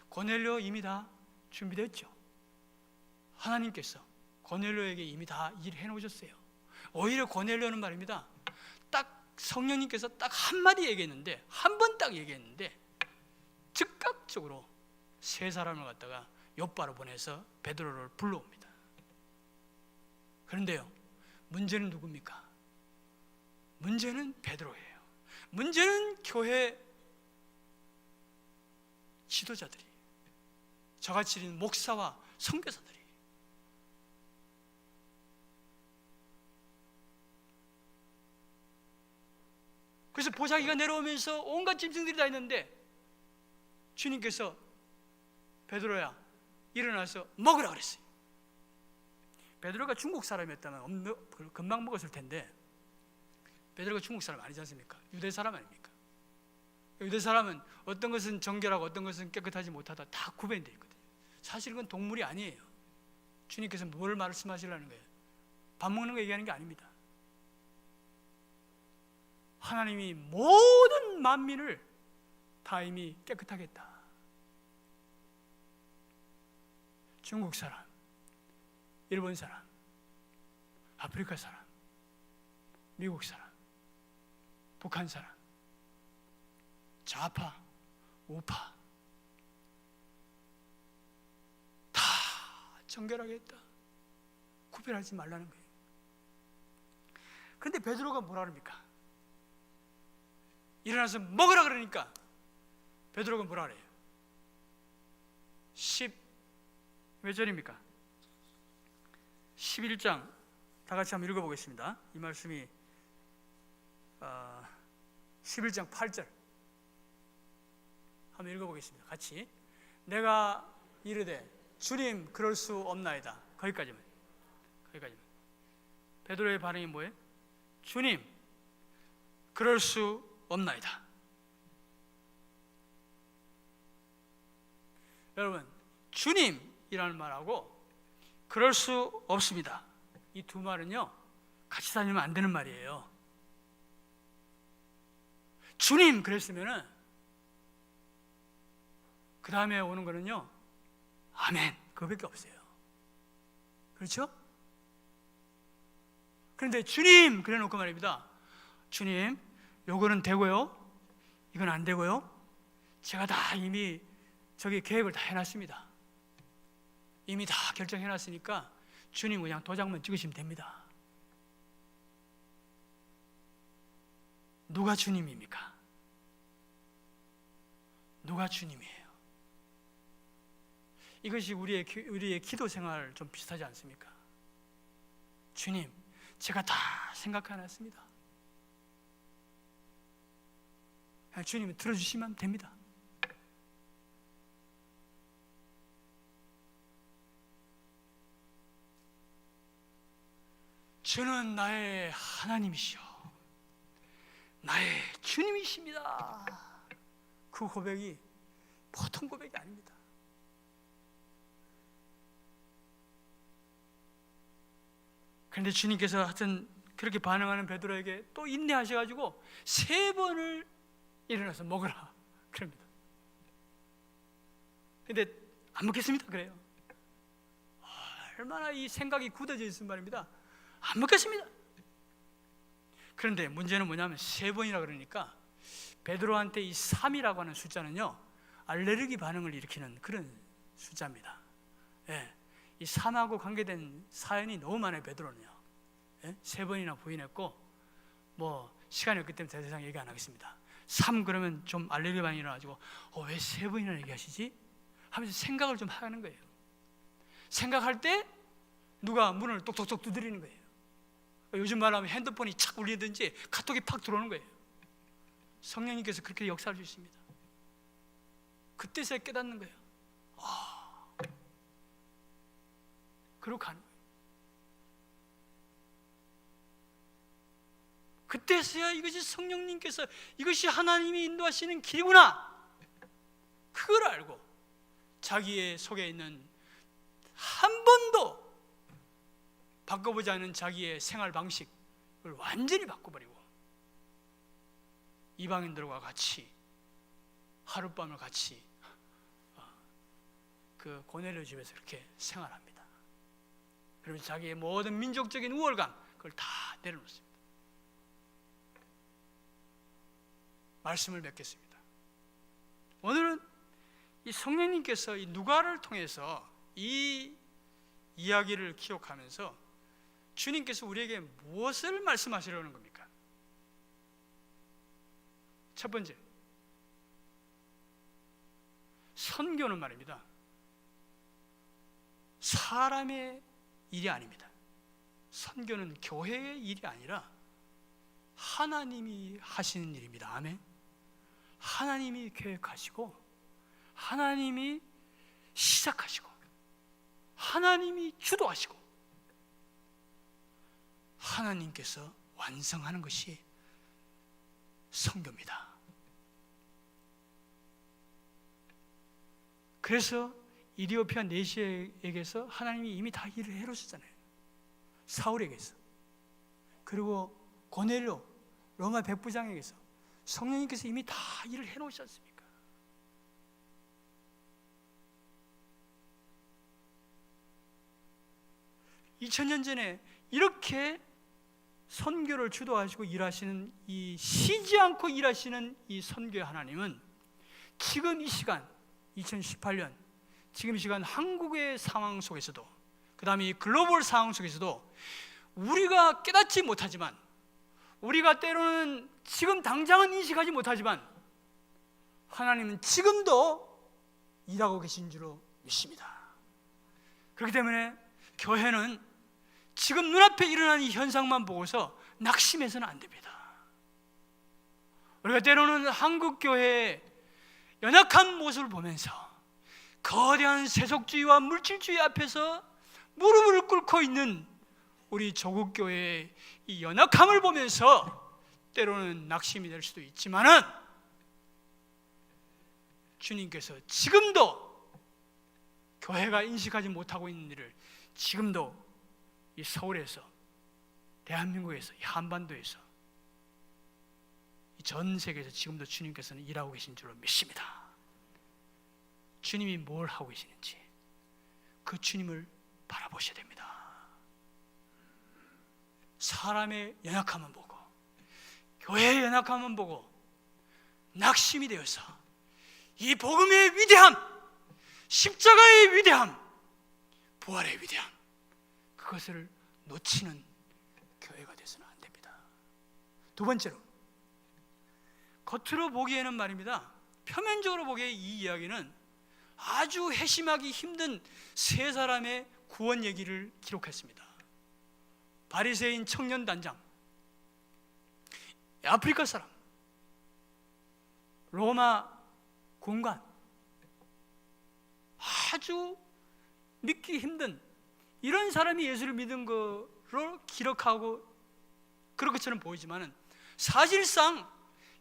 고넬료 이미 다 준비됐죠? 하나님께서 고넬료에게 이미 다 일해 놓으셨어요. 오히려 고넬료는 말입니다, 딱 성령님께서 딱 한마디 얘기했는데, 한 번 딱 얘기했는데 즉각적으로 세 사람을 갖다가 요바로 보내서 베드로를 불러옵니다. 그런데요, 문제는 누굽니까? 문제는 베드로예요. 문제는 교회 지도자들이, 저같이 있는 목사와 선교사들이. 그래서 보자기가 내려오면서 온갖 짐승들이 다 있는데 주님께서 베드로야 일어나서 먹으라 그랬어요. 베드로가 중국 사람이었다면 금방 먹었을 텐데, 베드로가 중국 사람 아니지 않습니까? 유대 사람 아닙니까? 유대 사람은 어떤 것은 정결하고 어떤 것은 깨끗하지 못하다 다 구분되어 있거든요. 사실 그건 동물이 아니에요. 주님께서 뭘 말씀하시려는 거예요? 밥 먹는 거 얘기하는 게 아닙니다. 하나님이 모든 만민을 다 이미 깨끗하게 했다. 중국 사람, 일본 사람, 아프리카 사람, 미국 사람, 북한 사람, 좌파, 우파 다 정결하게 했다. 구별하지 말라는 거예요. 그런데 베드로가 뭐라 그럽니까? 일어나서 먹으라 그러니까 베드로가 뭐라 그래요? 10 몇 절입니까? 11장 다 같이 한번 읽어보겠습니다. 이 말씀이 11장 8절 한번 읽어보겠습니다. 같이. 내가 이르되 주님 그럴 수 없나이다. 거기까지만. 베드로의 반응이 뭐예요? 주님 그럴 수 없나이다. 여러분, 주님이라는 말하고 그럴 수 없습니다, 이 두 말은요 같이 다니면 안 되는 말이에요. 주님 그랬으면은 그 다음에 오는 거는요 아멘, 그거밖에 없어요. 그렇죠? 그런데 주님 그래 놓고 말입니다. 주님 요거는 되고요, 이건 안 되고요, 제가 다 이미 저기 계획을 다 해놨습니다. 이미 다 결정해놨으니까 주님 그냥 도장만 찍으시면 됩니다. 누가 주님입니까? 누가 주님이에요? 이것이 우리의 기도 생활 좀 비슷하지 않습니까? 주님, 제가 다 생각해놨습니다. 주님이 들어주시면 됩니다. 주는 나의 하나님이시오, 나의 주님이십니다. 그 고백이 보통 고백이 아닙니다. 그런데 주님께서 하여튼 그렇게 반응하는 베드로에게 또 인내하셔가지고 3번을 일어나서 먹으라 그럽니다. 근데 안 먹겠습니다 그래요. 얼마나 이 생각이 굳어져 있은 말입니다. 안 먹겠습니다. 그런데 문제는 뭐냐면 3번이라 그러니까 베드로한테 이 3이라고 하는 숫자는요 알레르기 반응을 일으키는 그런 숫자입니다. 예, 이 3하고 관계된 사연이 너무 많아요. 베드로는요. 예? 3번이나 부인했고 뭐 시간이 없기 때문에 더 이상 얘기 안 하겠습니다. 3 그러면 좀 알레르기 반응이 일어나가지고 왜 3번이나 얘기하시지? 하면서 생각을 좀 하는 거예요. 생각할 때 누가 문을 똑똑똑 두드리는 거예요. 요즘 말하면 핸드폰이 착 울리든지 카톡이 팍 들어오는 거예요. 성령님께서 그렇게 역사할 수 있습니다. 그때서야 깨닫는 거예요. 그러고 가는 거예요. 그때서야 이것이 성령님께서 이것이 하나님이 인도하시는 길이구나, 그걸 알고 자기의 속에 있는 한 번도 바꿔보지 않은 자기의 생활 방식을 완전히 바꿔버리고 이방인들과 같이 하룻밤을 같이 그 고넬료 집에서 이렇게 생활합니다. 그러면서 자기의 모든 민족적인 우월감 그걸 다 내려놓습니다. 말씀을 맺겠습니다. 오늘은 이 성령님께서 이 누가를 통해서 이 이야기를 기억하면서 주님께서 우리에게 무엇을 말씀하시려는 겁니까? 첫 번째, 선교는 말입니다, 사람의 일이 아닙니다. 선교는 교회의 일이 아니라 하나님이 하시는 일입니다. 아멘. 하나님이 계획하시고 하나님이 시작하시고 하나님이 주도하시고 하나님께서 완성하는 것이 선교입니다. 그래서 이디오피아 내시에게서 하나님이 이미 다 일을 해놓으셨잖아요. 사울에게서, 그리고 고넬료 로마 백부장에게서 성령님께서 이미 다 일을 해놓으셨지 않습니까? (2000년) 전에 이렇게 선교를 주도하시고 일하시는 이 쉬지 않고 일하시는 이 선교의 하나님은 지금 이 시간 2018년 지금 이 시간 한국의 상황 속에서도, 그 다음에 이 글로벌 상황 속에서도 우리가 깨닫지 못하지만, 우리가 때로는 지금 당장은 인식하지 못하지만 하나님은 지금도 일하고 계신 줄로 믿습니다. 그렇기 때문에 교회는 지금 눈앞에 일어나는 이 현상만 보고서 낙심해서는 안 됩니다. 우리가 때로는 한국교회의 연약한 모습을 보면서 거대한 세속주의와 물질주의 앞에서 무릎을 꿇고 있는 우리 조국교회의 이 연약함을 보면서 때로는 낙심이 될 수도 있지만은 주님께서 지금도 교회가 인식하지 못하고 있는 일을 지금도 이 서울에서, 대한민국에서, 이 한반도에서, 이 전 세계에서 지금도 주님께서는 일하고 계신 줄로 믿습니다. 주님이 뭘 하고 계시는지 그 주님을 바라보셔야 됩니다. 사람의 연약함은 보고, 교회의 연약함은 보고 낙심이 되어서 이 복음의 위대함, 십자가의 위대함, 부활의 위대함, 그것을 놓치는 교회가 되어서는 안 됩니다. 두 번째로, 겉으로 보기에는 말입니다, 표면적으로 보기에 이 이야기는 아주 회심하기 힘든 세 사람의 구원 얘기를 기록했습니다. 바리새인 청년 단장, 아프리카 사람, 로마 군관, 아주 믿기 힘든 이런 사람이 예수를 믿은 거로 기록하고 그런 것처럼 보이지만은 사실상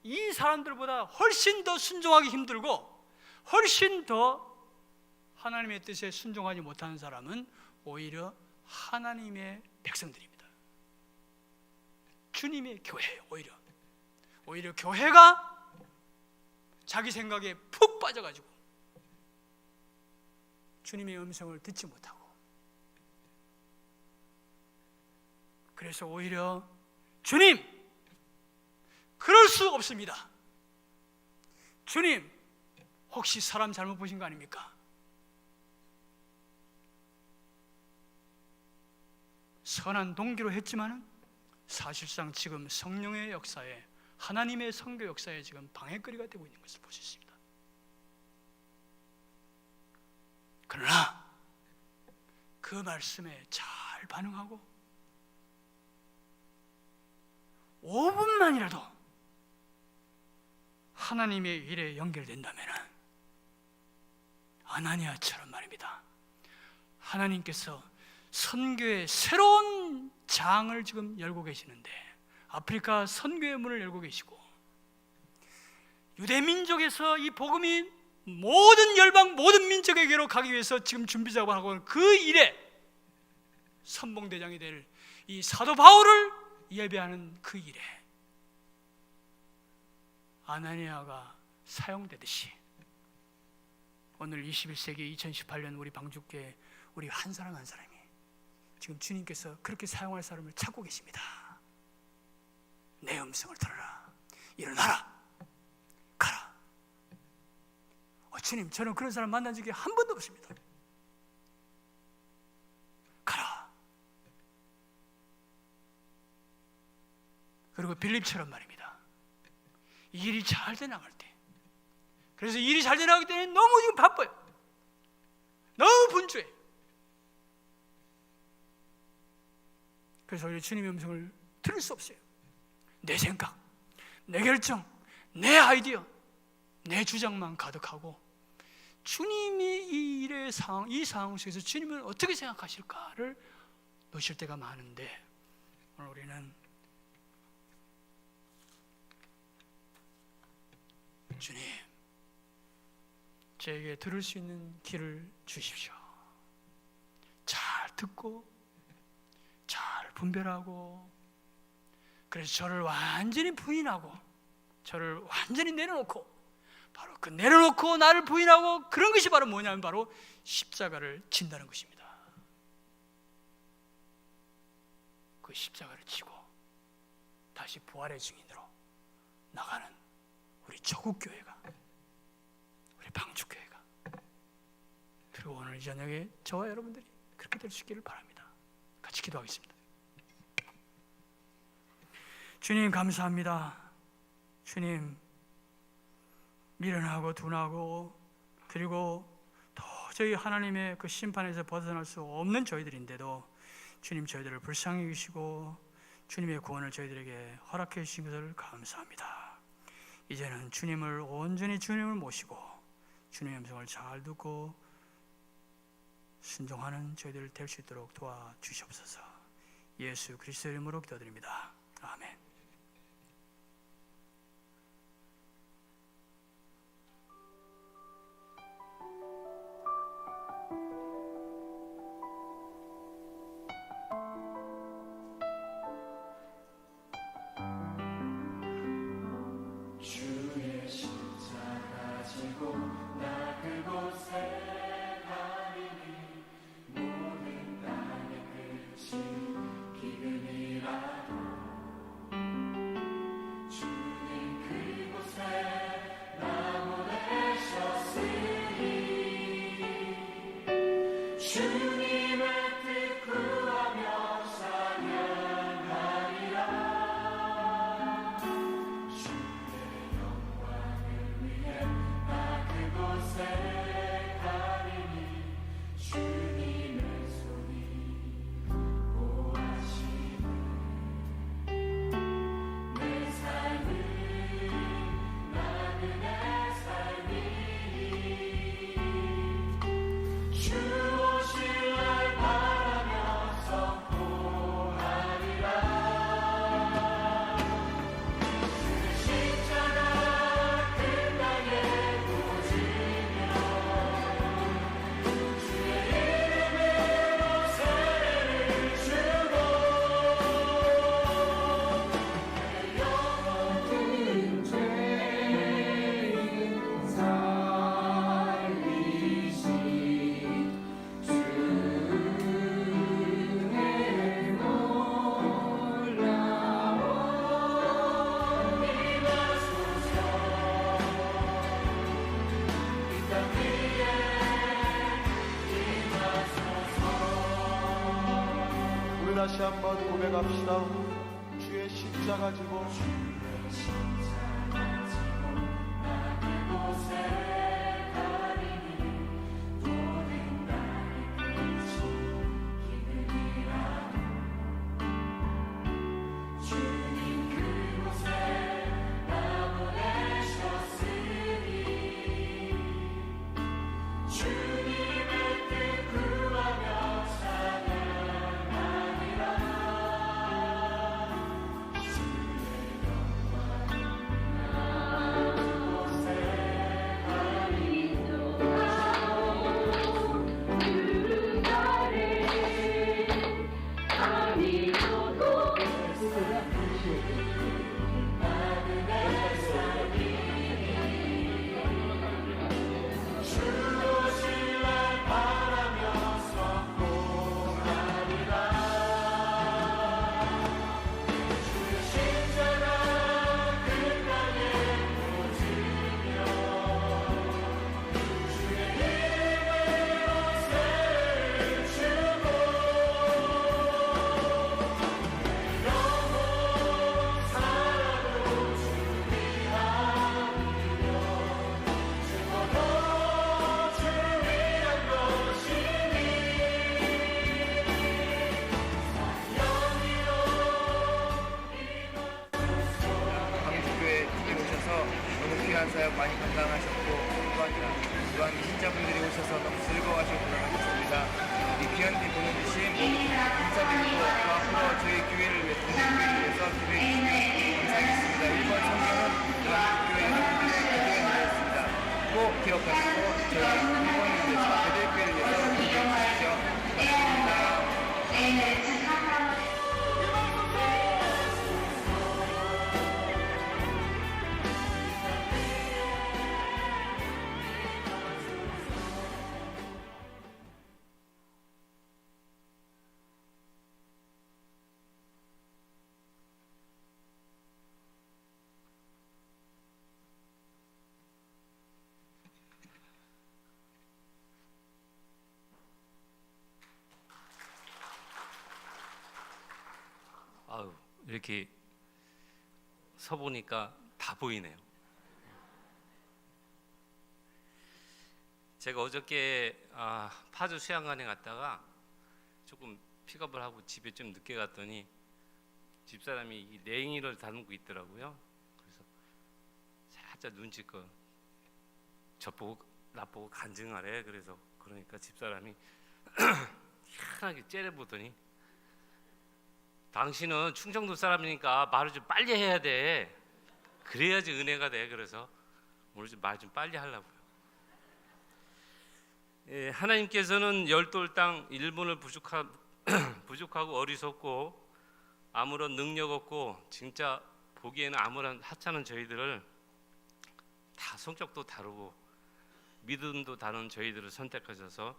이 사람들보다 훨씬 더 순종하기 힘들고 훨씬 더 하나님의 뜻에 순종하지 못하는 사람은 오히려 하나님의 백성들입니다. 주님의 교회예요. 오히려 교회가 자기 생각에 푹 빠져가지고 주님의 음성을 듣지 못하고, 그래서 오히려 주님, 그럴 수 없습니다. 주님, 혹시 사람 잘못 보신 거 아닙니까? 선한 동기로 했지만은 사실상 지금 성령의 역사에, 하나님의 선교 역사에 지금 방해거리가 되고 있는 것을 볼 수 있습니다. 그러나 그 말씀에 잘 반응하고 5분만이라도 하나님의 일에 연결된다면 아나니아처럼 말입니다, 하나님께서 선교의 새로운 장을 지금 열고 계시는데, 아프리카 선교의 문을 열고 계시고, 유대민족에서 이 복음이 모든 열방, 모든 민족에게로 가기 위해서 지금 준비 작업하고 있는 그 일에 선봉대장이 될 이 사도 바울을 예배하는 그 일에 아나니아가 사용되듯이 오늘 21세기 2018년 우리 방주교회 우리 한 사람 한 사람이 지금 주님께서 그렇게 사용할 사람을 찾고 계십니다. 내 음성을 들어라, 일어나라, 가라. 주님, 저는 그런 사람 만난 적이 한 번도 없습니다. 가라. 그리고 빌립처럼 말입니다, 이 일이 잘 되나갈 때, 그래서 일이 잘 되나가기 때문에 너무 지금 바빠요. 너무 분주해. 그래서 우리 주님의 음성을 들을 수 없어요. 내 생각, 내 결정, 내 아이디어, 내 주장만 가득하고 주님이 이 일의 상황, 이 상황 속에서 주님은 어떻게 생각하실까를 놓칠 때가 많은데, 오늘 우리는 주님, 저에게 들을 수 있는 귀를 주십시오. 잘 듣고 잘 분별하고, 그래서 저를 완전히 부인하고 저를 완전히 내려놓고, 바로 그 내려놓고 나를 부인하고, 그런 것이 바로 뭐냐면 바로 십자가를 진다는 것입니다. 그 십자가를 지고 다시 부활의 증인으로 나가는 우리 조국교회가, 우리 방주교회가, 그리고 오늘 이 저녁에 저와 여러분들이 그렇게 될 수 있기를 바랍니다. 같이 기도하겠습니다. 주님, 감사합니다. 주님, 미련하고 둔하고 그리고 도저히 하나님의 그 심판에서 벗어날 수 없는 저희들인데도 주님 저희들을 불쌍히 여기시고 주님의 구원을 저희들에게 허락해 주신 것을 감사합니다. 이제는 주님을 온전히 주님을 모시고 주님의 음성을 잘 듣고 순종하는 저희들 될 수 있도록 도와주시옵소서. 예수 그리스도의 이름으로 기도드립니다. 아멘. 다시 한번 고백합시다. 주의 십자가 지고 사역 많이 감당하셨고 또한 신자분들이 오셔서 너무 즐거워하시고 돌아가셨습니다. 이 귀한 데 보내주신 인사드리고 또 앞으로 저희 교회를 위해 동생교회를 위해서 기도해 주시면 감사하겠습니다. 1번 성경은 교회 여러분들의 기도에 드렸습니다. 꼭 기억하시고 저희 1번을 위해서 대대교회를 위해서 기도해 주십시오. 감사합니다. 아유, 이렇게 서보니까 다 보이네요. 제가 어저께 파주 수양관에 갔다가 조금 픽업을 하고 집에 좀 늦게 갔더니 집사람이 이 냉이를 다듬고 있더라고요. 그래서 살짝 눈치껏 저보고 나보고 간증하래. 그러니까 집사람이 희한하게 째려보더니 당신은 충청도 사람이니까 말을 좀 빨리 해야 돼. 그래야지 은혜가 돼. 그래서 오늘 좀 말 좀 빨리 하려고요. 예, 하나님께서는 열돌 땅 일본을 부족하고 어리석고 아무런 능력 없고 진짜 보기에는 아무런 하찮은 저희들을 다 성격도 다르고 믿음도 다른 저희들을 선택하셔서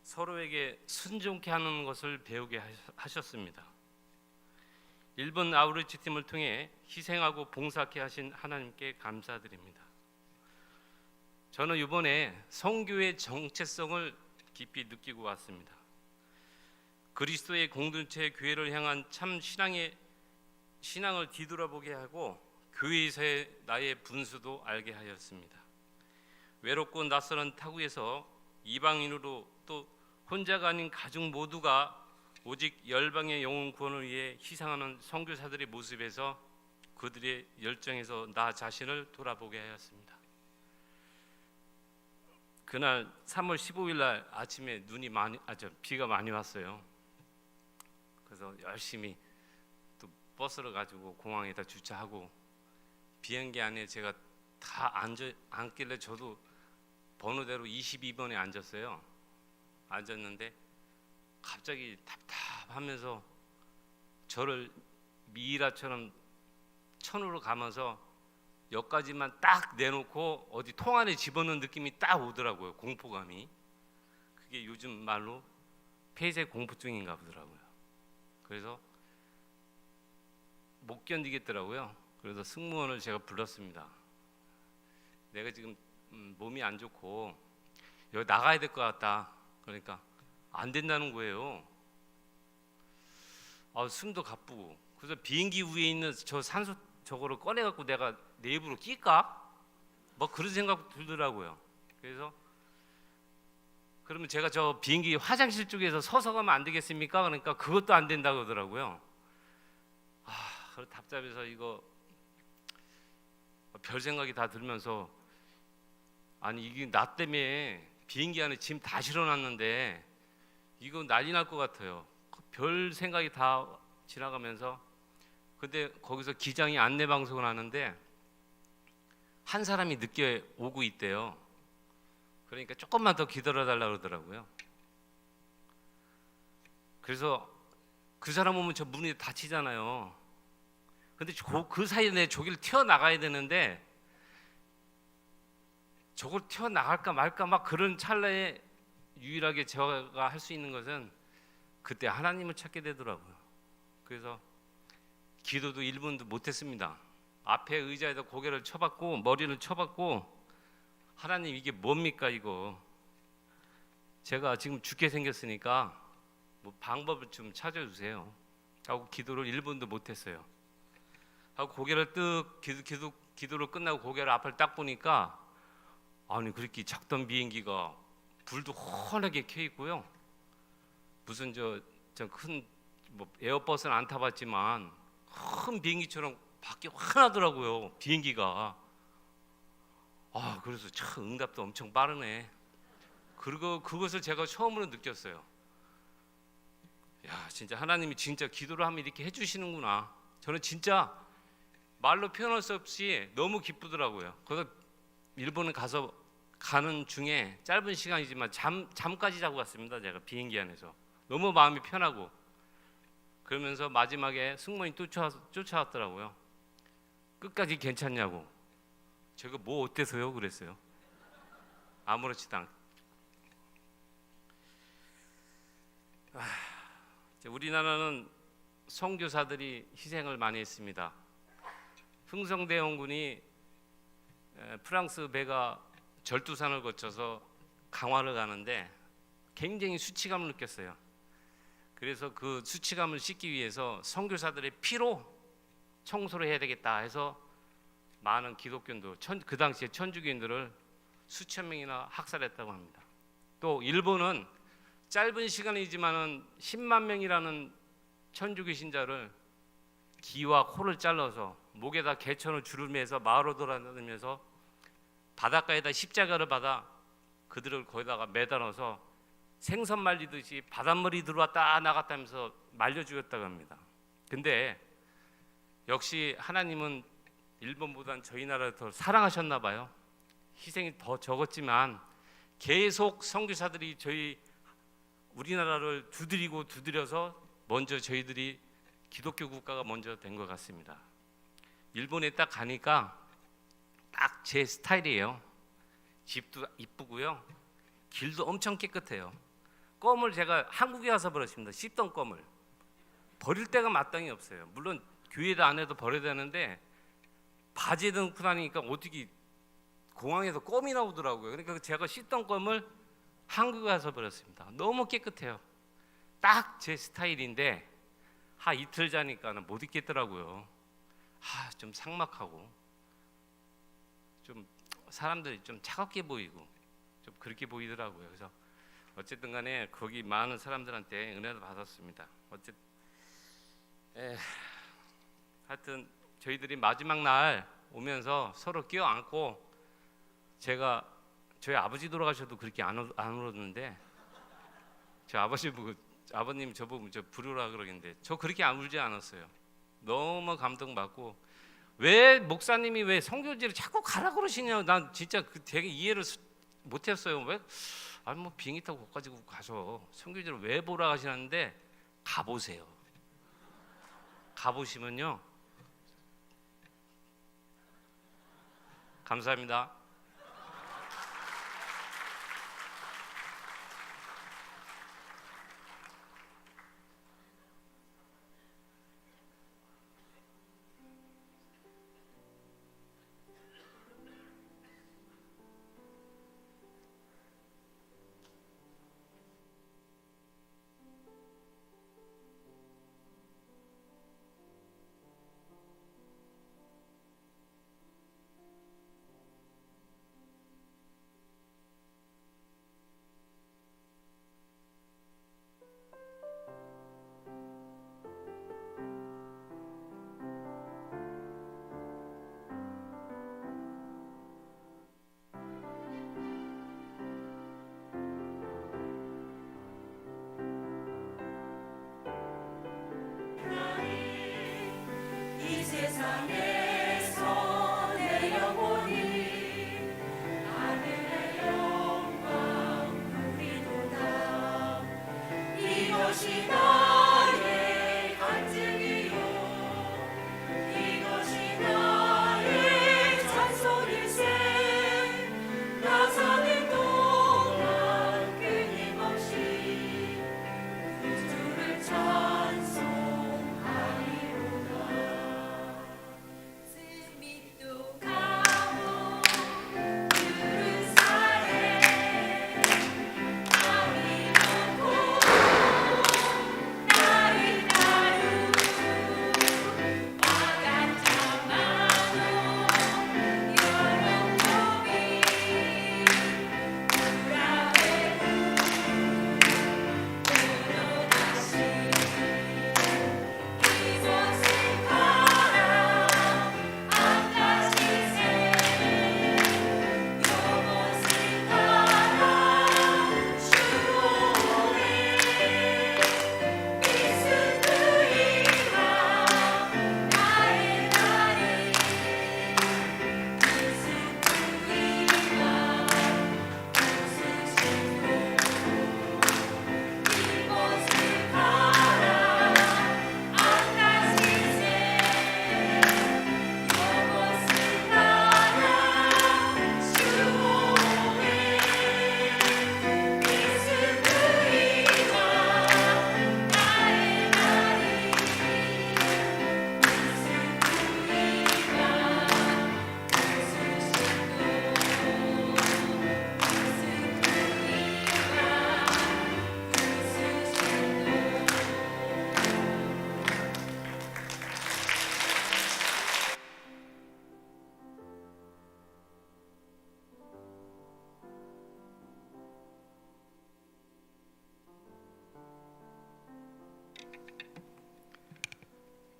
서로에게 순종케 하는 것을 배우게 하셨습니다. 일본 아우리치 팀을 통해 희생하고 봉사케 하신 하나님께 감사드립니다. 저는 이번에 선교의 정체성을 깊이 느끼고 왔습니다. 그리스도의 공동체 교회를 향한 참 신앙을 뒤돌아보게 하고 교회에서의 나의 분수도 알게 하였습니다. 외롭고 낯선 타국에서 이방인으로 또 혼자가 아닌 가족 모두가 오직 열방의 영혼 구원을 위해 희생하는 선교사들의 모습에서 그들의 열정에서 나 자신을 돌아보게 하였습니다. 그날 3월 15일 날 아침에 비가 많이 왔어요. 그래서 열심히 또 버스를 가지고 공항에다 주차하고 비행기 안에 제가 다 앉길래 저도 번호대로 22번에 앉았어요. 앉았는데 갑자기 답답하면서 저를 미이라처럼 천으로 가면서 여기까지만 딱 내놓고 어디 통 안에 집어넣는 느낌이 딱 오더라고요. 공포감이. 그게 요즘 말로 폐쇄 공포증인가 보더라고요. 그래서 못 견디겠더라고요. 그래서 승무원을 제가 불렀습니다. 내가 지금 몸이 안 좋고 여기 나가야 될 것 같다. 그러니까 안 된다는 거예요. 숨도 가쁘고. 그래서 비행기 위에 있는 저 산소 저거를 꺼내갖고 내가 내 입으로 낄까? 뭐 그런 생각 들더라고요. 그래서 그러면 제가 저 비행기 화장실 쪽에서 서서 가면 안 되겠습니까? 그러니까 그것도 안 된다고 하더라고요. 그래서 답답해서 이거 별 생각이 다 들면서 아니 이게 나 때문에 비행기 안에 짐 다 실어놨는데 이거 난리 날 것 같아요. 별 생각이 다 지나가면서 근데 거기서 기장이 안내 방송을 하는데 한 사람이 늦게 오고 있대요. 그러니까 조금만 더 기다려달라고 그러더라고요. 그래서 그 사람 오면 저 문이 닫히잖아요. 근데 그 사이에 내 저기를 튀어나가야 되는데 저걸 튀어나갈까 말까 막 그런 찰나에 유일하게 제가 할 수 있는 것은 그때 하나님을 찾게 되더라고요. 그래서 기도도 1분도 못했습니다. 앞에 의자에다 고개를 쳐박고 머리를 쳐박고 하나님 이게 뭡니까 이거 제가 지금 죽게 생겼으니까 뭐 방법을 좀 찾아주세요 하고 기도를 1분도 못했어요. 하고 고개를 기도를 끝나고 고개를 앞을 딱 보니까 아니 그렇게 작던 비행기가 불도 환하게 켜 있고요. 무슨 저 큰 뭐 에어버스는 안 타봤지만 큰 비행기처럼 밖에 환하더라고요. 비행기가. 그래서 참 응답도 엄청 빠르네. 그리고 그것을 제가 처음으로 느꼈어요. 야, 진짜 하나님이 진짜 기도를 하면 이렇게 해주시는구나. 저는 진짜 말로 표현할 수 없이 너무 기쁘더라고요. 그래서 일본에 가는 중에 짧은 시간이지만 잠까지 자고 갔습니다. 제가 비행기 안에서 너무 마음이 편하고 그러면서 마지막에 승무원이 쫓아왔더라고요. 끝까지 괜찮냐고. 제가 뭐 어때서요? 그랬어요. 아무렇지도 않게. 우리나라는 선교사들이 희생을 많이 했습니다. 흥성대원군이 프랑스 배가 절두산을 거쳐서 강화를 가는데 굉장히 수치감을 느꼈어요. 그래서 그 수치감을 씻기 위해서 선교사들의 피로 청소를 해야 되겠다 해서 많은 기독교인들, 그 당시에 천주교인들을 수천 명이나 학살했다고 합니다. 또 일본은 짧은 시간이지만은 10만 명이라는 천주교 신자를 귀와 코를 잘라서 목에다 개천을 줄을 매서 마을로 돌아다니면서 바닷가에다 십자가를 받아 그들을 거기다가 매다 넣어서 생선 말리듯이 바닷물이 들어왔다 나갔다 하면서 말려 죽였다고 합니다. 근데 역시 하나님은 일본보다는 저희 나라를 더 사랑하셨나 봐요. 희생이 더 적었지만 계속 선교사들이 우리나라를 두드려서 먼저 저희들이 기독교 국가가 먼저 된 것 같습니다. 일본에 딱 가니까 딱 제 스타일이에요. 집도 이쁘고요, 길도 엄청 깨끗해요. 껌을 제가 한국에 와서 버렸습니다. 씹던 껌을 버릴 데가 마땅히 없어요. 물론 교회도 안 해도 버려야 되는데 바지에 넣고 다니니까 어떻게 공항에서 껌이 나오더라고요. 그러니까 제가 씹던 껌을 한국에 와서 버렸습니다. 너무 깨끗해요. 딱 제 스타일인데 이틀 자니까는 못 있겠더라고요. 좀 삭막하고 좀 사람들이 좀 차갑게 보이고 좀 그렇게 보이더라고요. 그래서 어쨌든 간에 거기 많은 사람들한테 은혜도 받았습니다. 하여튼 저희들이 마지막 날 오면서 서로 껴안고, 저희 아버지 돌아가셔도 그렇게 안 울었는데 저 아버지 보고 아버님 저보고 저 부르라 그러는데 저 그렇게 안 울지 않았어요. 너무 감동받고, 왜 목사님이 왜 선교지를 자꾸 가라 그러시냐, 난 진짜 되게 이해를 못했어요. 왜 뭐 비행기 타고 거기까지 가서 선교지를 왜 보라 하시는데 가보세요. 가보시면요. 감사합니다.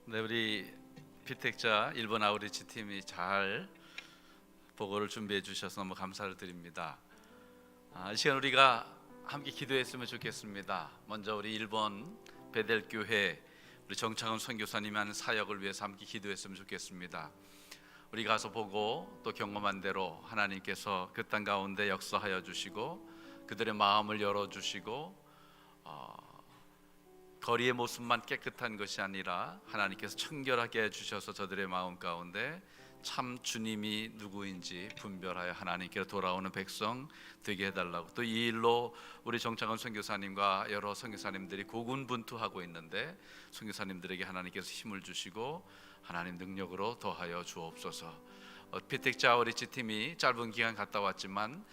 네, 우리 피택자 일본 아우리치 팀이 잘 보고를 준비해 주셔서 너무 감사를 드립니다. 이 시간 우리가 함께 기도했으면 좋겠습니다. 먼저 우리 일본 베델 교회 우리 정창훈 선교사님이 하는 사역을 위해서 함께 기도했으면 좋겠습니다. 우리 가서 보고 또 경험한 대로 하나님께서 그 땅 가운데 역사하여 주시고 그들의 마음을 열어 주시고 거리의 모습만 깨끗한 것이 아니라 하나님께서 청결하게 해주셔서 저들의 마음 가운데 참 주님이 누구인지 분별하여 하나님께로 돌아오는 백성 되게 해달라고, 또 이 일로 우리 정창훈 선교사님과 여러 선교사님들이 고군분투하고 있는데 선교사님들에게 하나님께서 힘을 주시고 하나님 능력으로 더하여 주옵소서. 피택자 아우리치 팀이 짧은 기간 갔다 왔지만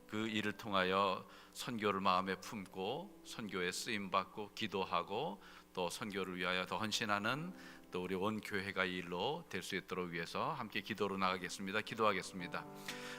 그 일을 통하여 선교를 마음에 품고 선교에 쓰임받고 기도하고 또 선교를 위하여 더 헌신하는 또 우리 온 교회가 이 일로 될 수 있도록 위해서 함께 기도로 나가겠습니다. 기도하겠습니다.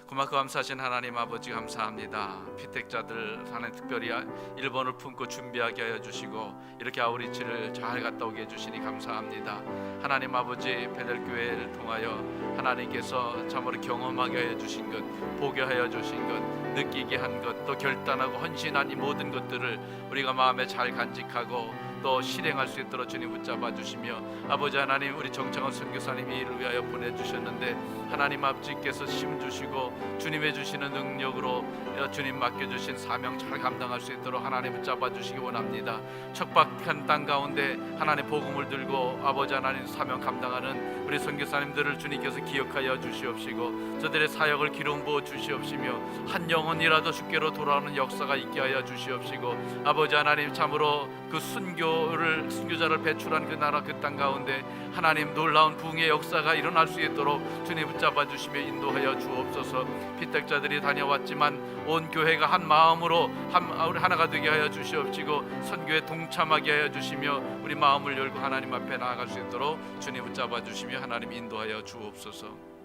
고맙고 감사하신 하나님 아버지 감사합니다. 피택자들 하나님 특별히 일본을 품고 준비하게 하여 주시고 이렇게 아우리치를 잘 갔다 오게 해주시니 감사합니다. 하나님 아버지 베델교회를 통하여 하나님께서 참으로 경험하게 하여 주신 것, 보게 하여 주신 것, 느끼게 한 것, 또 결단하고 헌신한 이 모든 것들을 우리가 마음에 잘 간직하고 또 실행할 수 있도록 주님 붙잡아 주시며, 아버지 하나님 우리 정창훈 선교사님이 이를 위하여 보내주셨는데 하나님 아버지께서 힘 주시고 주님의 주시는 능력으로 주님 맡겨주신 사명 잘 감당할 수 있도록 하나님 붙잡아 주시기 원합니다. 척박한 땅 가운데 하나님 복음을 들고 아버지 하나님 사명 감당하는 우리 선교사님들을 주님께서 기억하여 주시옵시고 저들의 사역을 기름 부어 주시옵시며 한 영혼이라도 주께로 돌아오는 역사가 있게 하여 주시옵시고, 아버지 하나님 참으로 그 순교자를 배출한 그 나라 그 땅 가운데 하나님 놀라운 부흥의 역사가 일어날 수 있도록 주님 붙잡아 주시며 인도하여 주옵소서. 피택자들이 다녀왔지만 온 교회가 한 마음으로 하나가 되게 하여 주시옵시고 선교에 동참하게 하여 주시며 우리 마음을 열고 하나님 앞에 나아갈 수 있도록 주님 붙잡아 주시며 하나님 인도하여 주옵소서.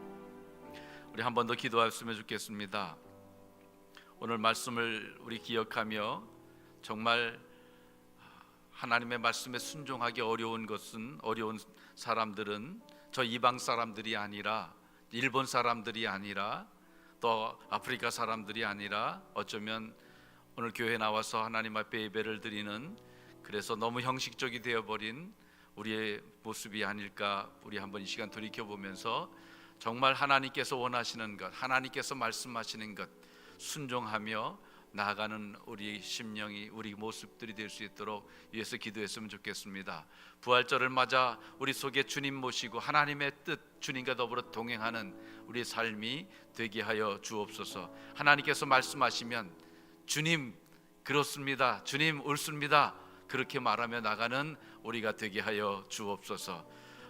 우리 한 번 더 기도하였으면 좋겠습니다. 오늘 말씀을 우리 기억하며 정말 하나님의 말씀에 순종하기 어려운 사람들은 저 이방 사람들이 아니라 일본 사람들이 아니라 또 아프리카 사람들이 아니라 어쩌면 오늘 교회에 나와서 하나님 앞에 예배를 드리는, 그래서 너무 형식적이 되어버린 우리의 모습이 아닐까. 우리 한번 이 시간 돌이켜보면서 정말 하나님께서 원하시는 것, 하나님께서 말씀하시는 것 순종하며 나아가는 우리 심령이, 우리 모습들이 될 수 있도록 위해서 기도했으면 좋겠습니다. 부활절을 맞아 우리 속에 주님 모시고 하나님의 뜻, 주님과 더불어 동행하는 우리의 삶이 되게 하여 주옵소서. 하나님께서 말씀하시면 주님 그렇습니다, 주님 옳습니다, 그렇게 말하며 나가는 우리가 되게 하여 주옵소서.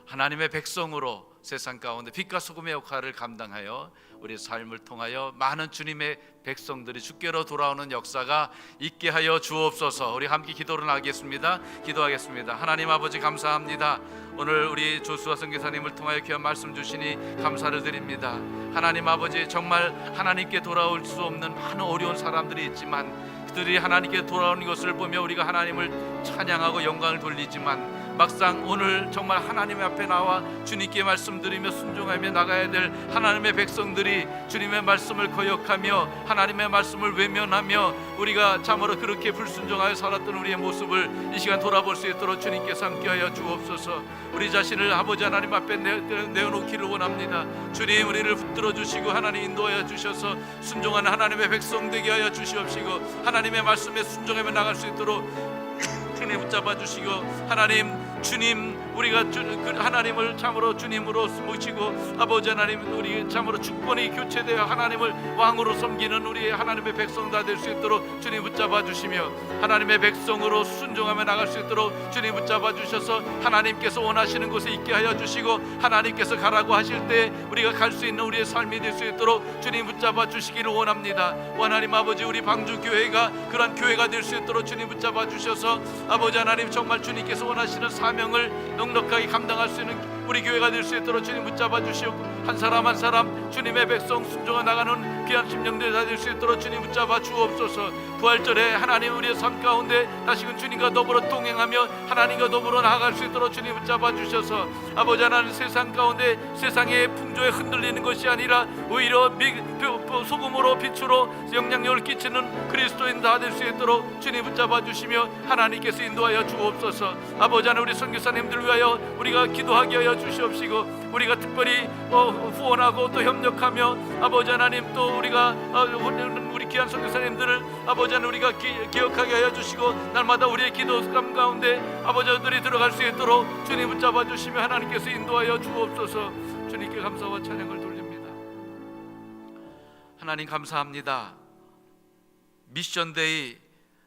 하나님의 백성으로 세상 가운데 빛과 소금의 역할을 감당하여 우리 삶을 통하여 많은 주님의 백성들이 주께로 돌아오는 역사가 있게 하여 주옵소서. 우리 함께 기도를 하겠습니다. 기도하겠습니다. 하나님 아버지 감사합니다. 오늘 우리 조수아 선교사님을 통하여 귀한 말씀 주시니 감사를 드립니다. 하나님 아버지 정말 하나님께 돌아올 수 없는 많은 어려운 사람들이 있지만 그들이 하나님께 돌아오는 것을 보며 우리가 하나님을 찬양하고 영광을 돌리지만 막상 오늘 정말 하나님 앞에 나와 주님께 말씀드리며 순종하며 나가야 될 하나님의 백성들이 주님의 말씀을 거역하며 하나님의 말씀을 외면하며 우리가 참으로 그렇게 불순종하여 살았던 우리의 모습을 이 시간 돌아볼 수 있도록 주님께서 함께하여 주옵소서. 우리 자신을 아버지 하나님 앞에 내어놓기를 원합니다. 주님 우리를 붙들어 주시고 하나님 인도하여 주셔서 순종하는 하나님의 백성 되게 하여 주시옵시고 하나님의 말씀에 순종하며 나갈 수 있도록 주님 붙잡아 주시고, 하나님 주님 우리가 하나님을 참으로 주님으로 모시고 아버지 하나님 우리 참으로 주권이 교체되어 하나님을 왕으로 섬기는 우리 하나님의 백성 다 될 수 있도록 주님 붙잡아 주시며 하나님의 백성으로 순종하며 나갈 수 있도록 주님 붙잡아 주셔서 하나님께서 원하시는 곳에 있게 하여 주시고 하나님께서 가라고 하실 때 우리가 갈 수 있는 우리의 삶이 될 수 있도록 주님 붙잡아 주시기를 원합니다. 하나님 아버지 우리 방주교회가 그러한 교회가 될 수 있도록 주님 붙잡아 주셔서 아버지 하나님 정말 주님께서 원하시는 사명을 넉넉하게 감당할 수 있는 우리 교회가 될 수 있도록 주님 붙잡아 주시옵고 한 사람 한 사람 주님의 백성 순종해 나가는 귀한 심령들 다 될 수 있도록 주님 붙잡아 주옵소서. 부활절에 하나님 우리의 삶 가운데 다시금 주님과 더불어 동행하며 하나님과 더불어 나아갈 수 있도록 주님 붙잡아 주셔서 아버지 하나님 세상 가운데 세상의 풍조에 흔들리는 것이 아니라 오히려 소금으로 빛으로 영향력을 끼치는 그리스도인 다 될 수 있도록 주님 붙잡아 주시며 하나님께서 인도하여 주옵소서. 아버지 하나님 우리 선교사님들 위하여 우리가 기도하게 하여 주시옵시고 우리가 특별히 후원하고 또 협력하며 아버지 하나님 또 우리가 우리 귀한 선교사님들을 아버지 하나님 우리가 기억하게 하여 주시고 날마다 우리의 기도감 가운데 아버지들이 들어갈 수 있도록 주님 붙잡아 주시며 하나님께서 인도하여 주옵소서. 주님께 감사와 찬양을 돌립니다. 하나님 감사합니다. 미션데이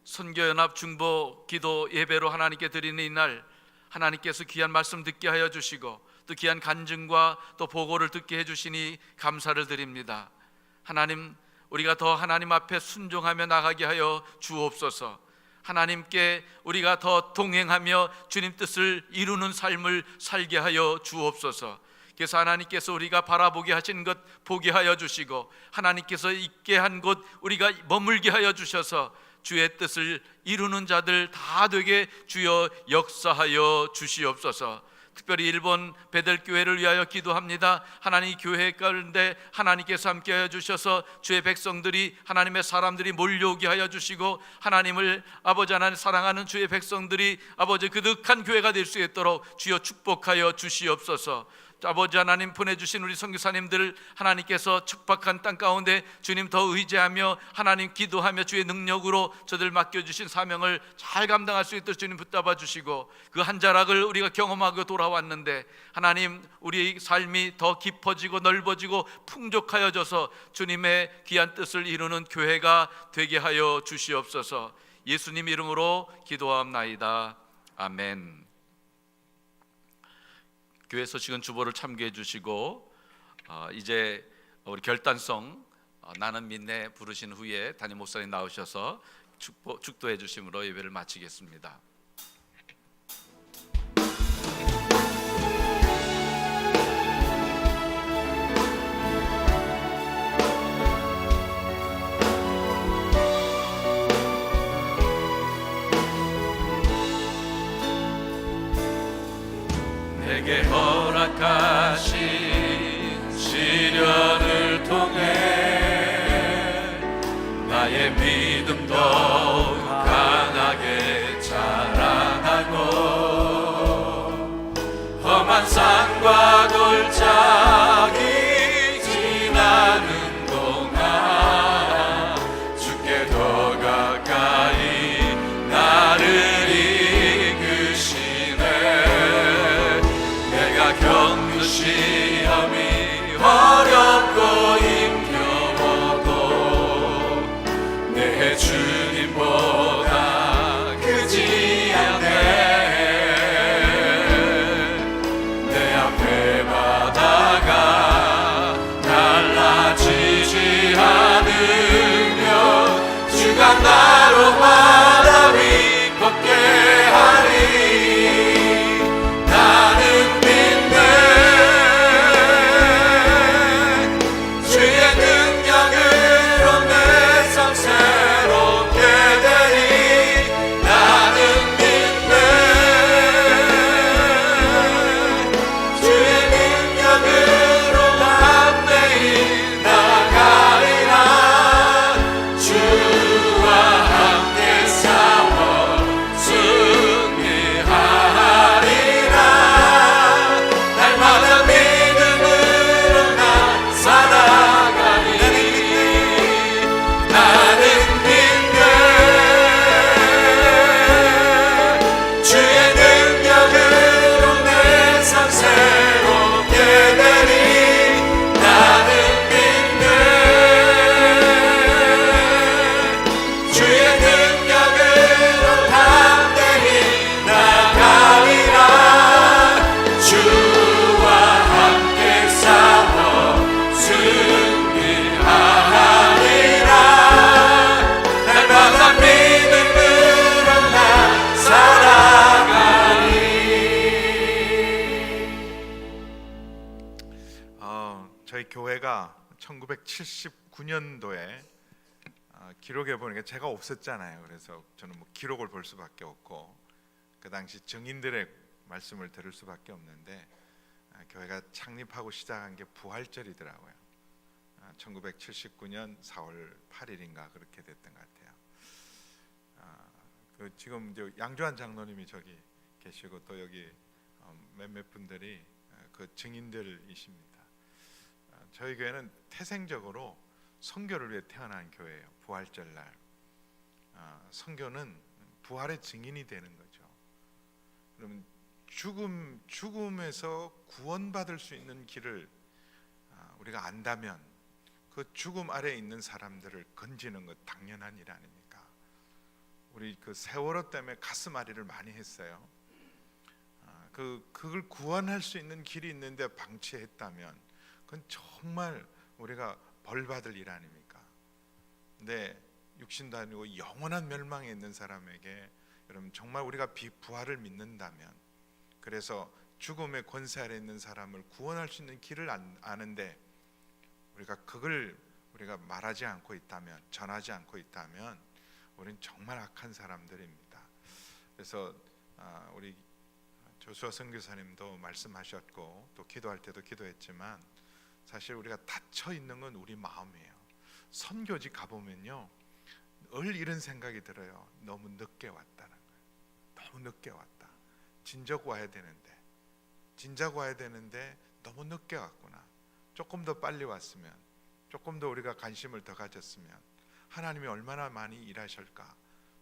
선교연합 중보 기도 예배로 하나님께 드리는 이날 하나님께서 귀한 말씀 듣게 하여 주시고 또 귀한 간증과 또 보고를 듣게 해주시니 감사를 드립니다. 하나님 우리가 더 하나님 앞에 순종하며 나가게 하여 주옵소서. 하나님께 우리가 더 동행하며 주님 뜻을 이루는 삶을 살게 하여 주옵소서. 그래서 하나님께서 우리가 바라보게 하신 것 보게 하여 주시고 하나님께서 있게 한 곳 우리가 머물게 하여 주셔서 주의 뜻을 이루는 자들 다 되게 주여 역사하여 주시옵소서. 특별히 일본 베델교회를 위하여 기도합니다. 하나님 교회 가운데 하나님께서 함께하여 주셔서 주의 백성들이 하나님의 사람들이 몰려오게 하여 주시고 하나님을 아버지 하나님 사랑하는 주의 백성들이 아버지 그득한 교회가 될 수 있도록 주여 축복하여 주시옵소서. 아버지 하나님 보내주신 우리 선교사님들을 하나님께서 척박한 땅 가운데 주님 더 의지하며 하나님 기도하며 주의 능력으로 저들 맡겨주신 사명을 잘 감당할 수 있도록 주님 붙잡아 주시고 그 한 자락을 우리가 경험하고 돌아왔는데 하나님 우리의 삶이 더 깊어지고 넓어지고 풍족하여져서 주님의 귀한 뜻을 이루는 교회가 되게 하여 주시옵소서. 예수님 이름으로 기도하옵나이다. 아멘. 교회 소식은 주보를 참고해 주시고 이제 우리 결단성 나는 믿네 부르신 후에 담임 목사님 나오셔서 축도해 주심으로 예배를 마치겠습니다. 내게 허락하신 시련을 통해 나의 믿음 더욱 강하게 자라나고 험한 산과 골짜기 지나는 동안 주께 더 가까이 나를 겪는 시험이 어렵고 힘겨워도 내 주님보다 크지 않네. 내 앞에 바다가 달라지지 않으며 주가 나로 바다 위 걷게 하리. 주의 능력으로 내 삶 새롭게 되리. 1979년도에 기록에 보니까 제가 없었잖아요. 그래서 저는 뭐 기록을 볼 수밖에 없고 그 당시 증인들의 말씀을 들을 수밖에 없는데 교회가 창립하고 시작한 게 부활절이더라고요. 1979년 4월 8일인가 그렇게 됐던 것 같아요. 지금 이제 양조한 장로님이 저기 계시고 또 여기 몇몇 분들이 그 증인들이십니다. 저희 교회는 태생적으로 선교를 위해 태어난 교회예요. 부활절날 선교는 부활의 증인이 되는 거죠. 그러면 죽음에서 구원받을 수 있는 길을 우리가 안다면 그 죽음 아래에 있는 사람들을 건지는 것 당연한 일 아닙니까? 우리 그 세월호 때문에 가슴앓이를 많이 했어요. 그걸 구원할 수 있는 길이 있는데 방치했다면 그건 정말 우리가 벌받을 일 아닙니까? 근데 육신도 아니고 영원한 멸망에 있는 사람에게 여러분 정말 우리가 부활을 믿는다면, 그래서 죽음의 권세 아래 있는 사람을 구원할 수 있는 길을 아는데 우리가 그걸 우리가 말하지 않고 있다면, 전하지 않고 있다면 우리는 정말 악한 사람들입니다. 그래서 우리 조수아 선교사님도 말씀하셨고 또 기도할 때도 기도했지만 사실 우리가 닫혀 있는 건 우리 마음이에요. 선교지 가보면요 늘 이런 생각이 들어요. 너무 늦게 왔다는 거예요. 너무 늦게 왔다. 진작 와야 되는데 너무 늦게 왔구나. 조금 더 빨리 왔으면, 조금 더 우리가 관심을 더 가졌으면 하나님이 얼마나 많이 일하실까.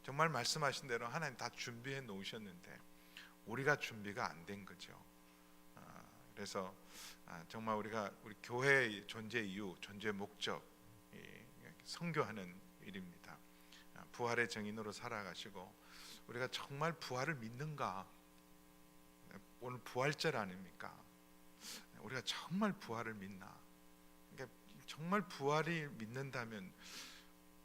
정말 말씀하신 대로 하나님 다 준비해 놓으셨는데 우리가 준비가 안 된 거죠. 그래서 정말 우리 교회의 존재 이유, 존재 목적, 선교하는 일입니다. 부활의 증인으로 살아가시고 우리가 정말 부활을 믿는가? 오늘 부활절 아닙니까? 우리가 정말 부활을 믿나? 그러니까 정말 부활이 믿는다면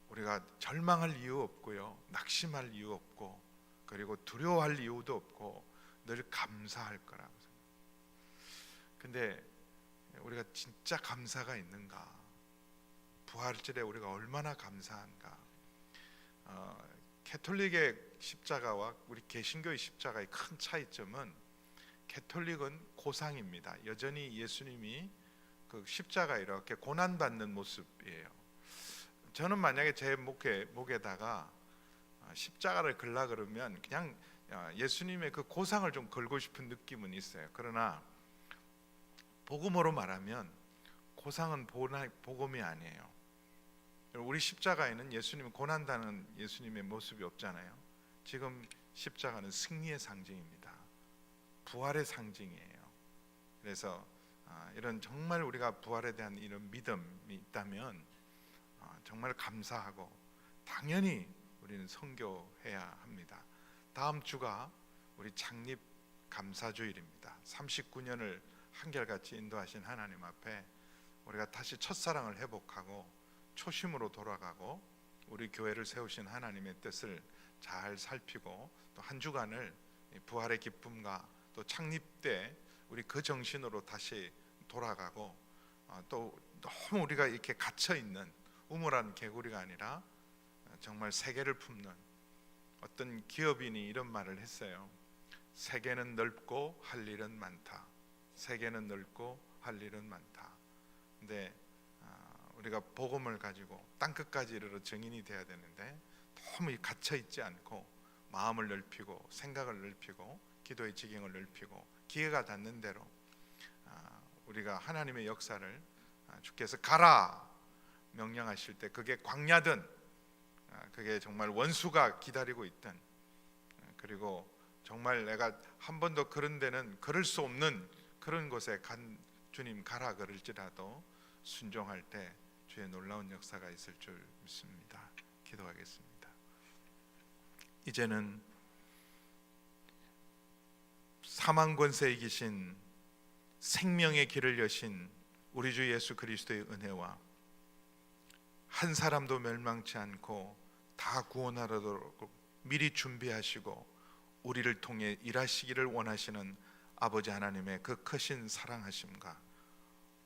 우리가 절망할 이유 없고요, 낙심할 이유 없고, 그리고 두려워할 이유도 없고 늘 감사할 거라고 생각합니다. 근데 우리가 진짜 감사가 있는가? 부활절에 우리가 얼마나 감사한가? 캐톨릭의 십자가와 우리 개신교의 십자가의 큰 차이점은, 캐톨릭은 고상입니다. 여전히 예수님이 그 십자가 이렇게 고난 받는 모습이에요. 저는 만약에 제 목에다가 십자가를 걸라 그러면 그냥 예수님의 그 고상을 좀 걸고 싶은 느낌은 있어요. 그러나 복음으로 말하면 고상은 복음이 아니에요. 우리 십자가에는 예수님은 고난당하는 예수님의 모습이 없잖아요. 지금 십자가는 승리의 상징입니다. 부활의 상징이에요. 그래서 이런 정말 우리가 부활에 대한 이런 믿음이 있다면 정말 감사하고 당연히 우리는 선교해야 합니다. 다음 주가 우리 창립 감사주일입니다. 39년을 한결같이 인도하신 하나님 앞에 우리가 다시 첫사랑을 회복하고 초심으로 돌아가고 우리 교회를 세우신 하나님의 뜻을 잘 살피고 또 한 주간을 부활의 기쁨과 또 창립 때 우리 그 정신으로 다시 돌아가고, 또 너무 우리가 이렇게 갇혀 있는 우물한 개구리가 아니라 정말 세계를 품는, 어떤 기업인이 이런 말을 했어요. 세계는 넓고 할 일은 많다. 세계는 넓고 할 일은 많다. 근데 우리가 복음을 가지고 땅끝까지 이르러 증인이 돼야 되는데 너무 갇혀 있지 않고 마음을 넓히고 생각을 넓히고 기도의 지경을 넓히고 기회가 닿는 대로 우리가 하나님의 역사를 주께서 가라 명령하실 때, 그게 광야든 그게 정말 원수가 기다리고 있든, 그리고 정말 내가 한 번도 그런 데는 걸을 수 없는 그런 곳에 주님 가라 그럴지라도 순종할 때 주의 놀라운 역사가 있을 줄 믿습니다. 기도하겠습니다. 이제는 사망 권세에 이기신 생명의 길을 여신 우리 주 예수 그리스도의 은혜와 한 사람도 멸망치 않고 다 구원하도록 미리 준비하시고 우리를 통해 일하시기를 원하시는 아버지 하나님의 그 크신 사랑하심과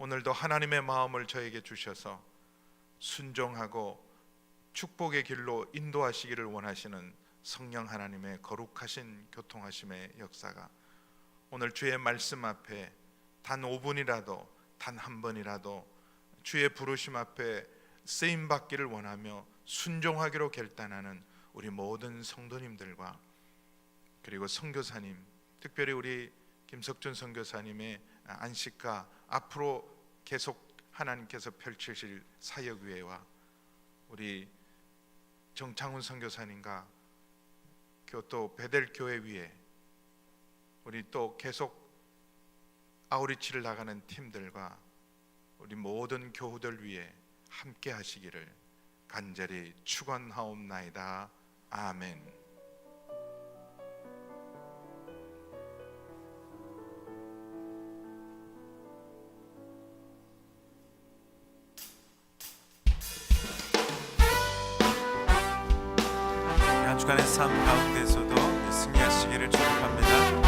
오늘도 하나님의 마음을 저에게 주셔서 순종하고 축복의 길로 인도하시기를 원하시는 성령 하나님의 거룩하신 교통하심의 역사가 오늘 주의 말씀 앞에 단 5분이라도 단 한 번이라도 주의 부르심 앞에 쓰임 받기를 원하며 순종하기로 결단하는 우리 모든 성도님들과 그리고 선교사님, 특별히 우리 김석준 선교사님의 안식과 앞으로 계속 하나님께서 펼치실 사역위회와 우리 정창훈 선교사님과 또 베델교회위에 우리 또 계속 아우리치를 나가는 팀들과 우리 모든 교우들 위해 함께 하시기를 간절히 축원하옵나이다. 아멘. 한 주간의 삶 가운데서도 승리하시기를 축복합니다.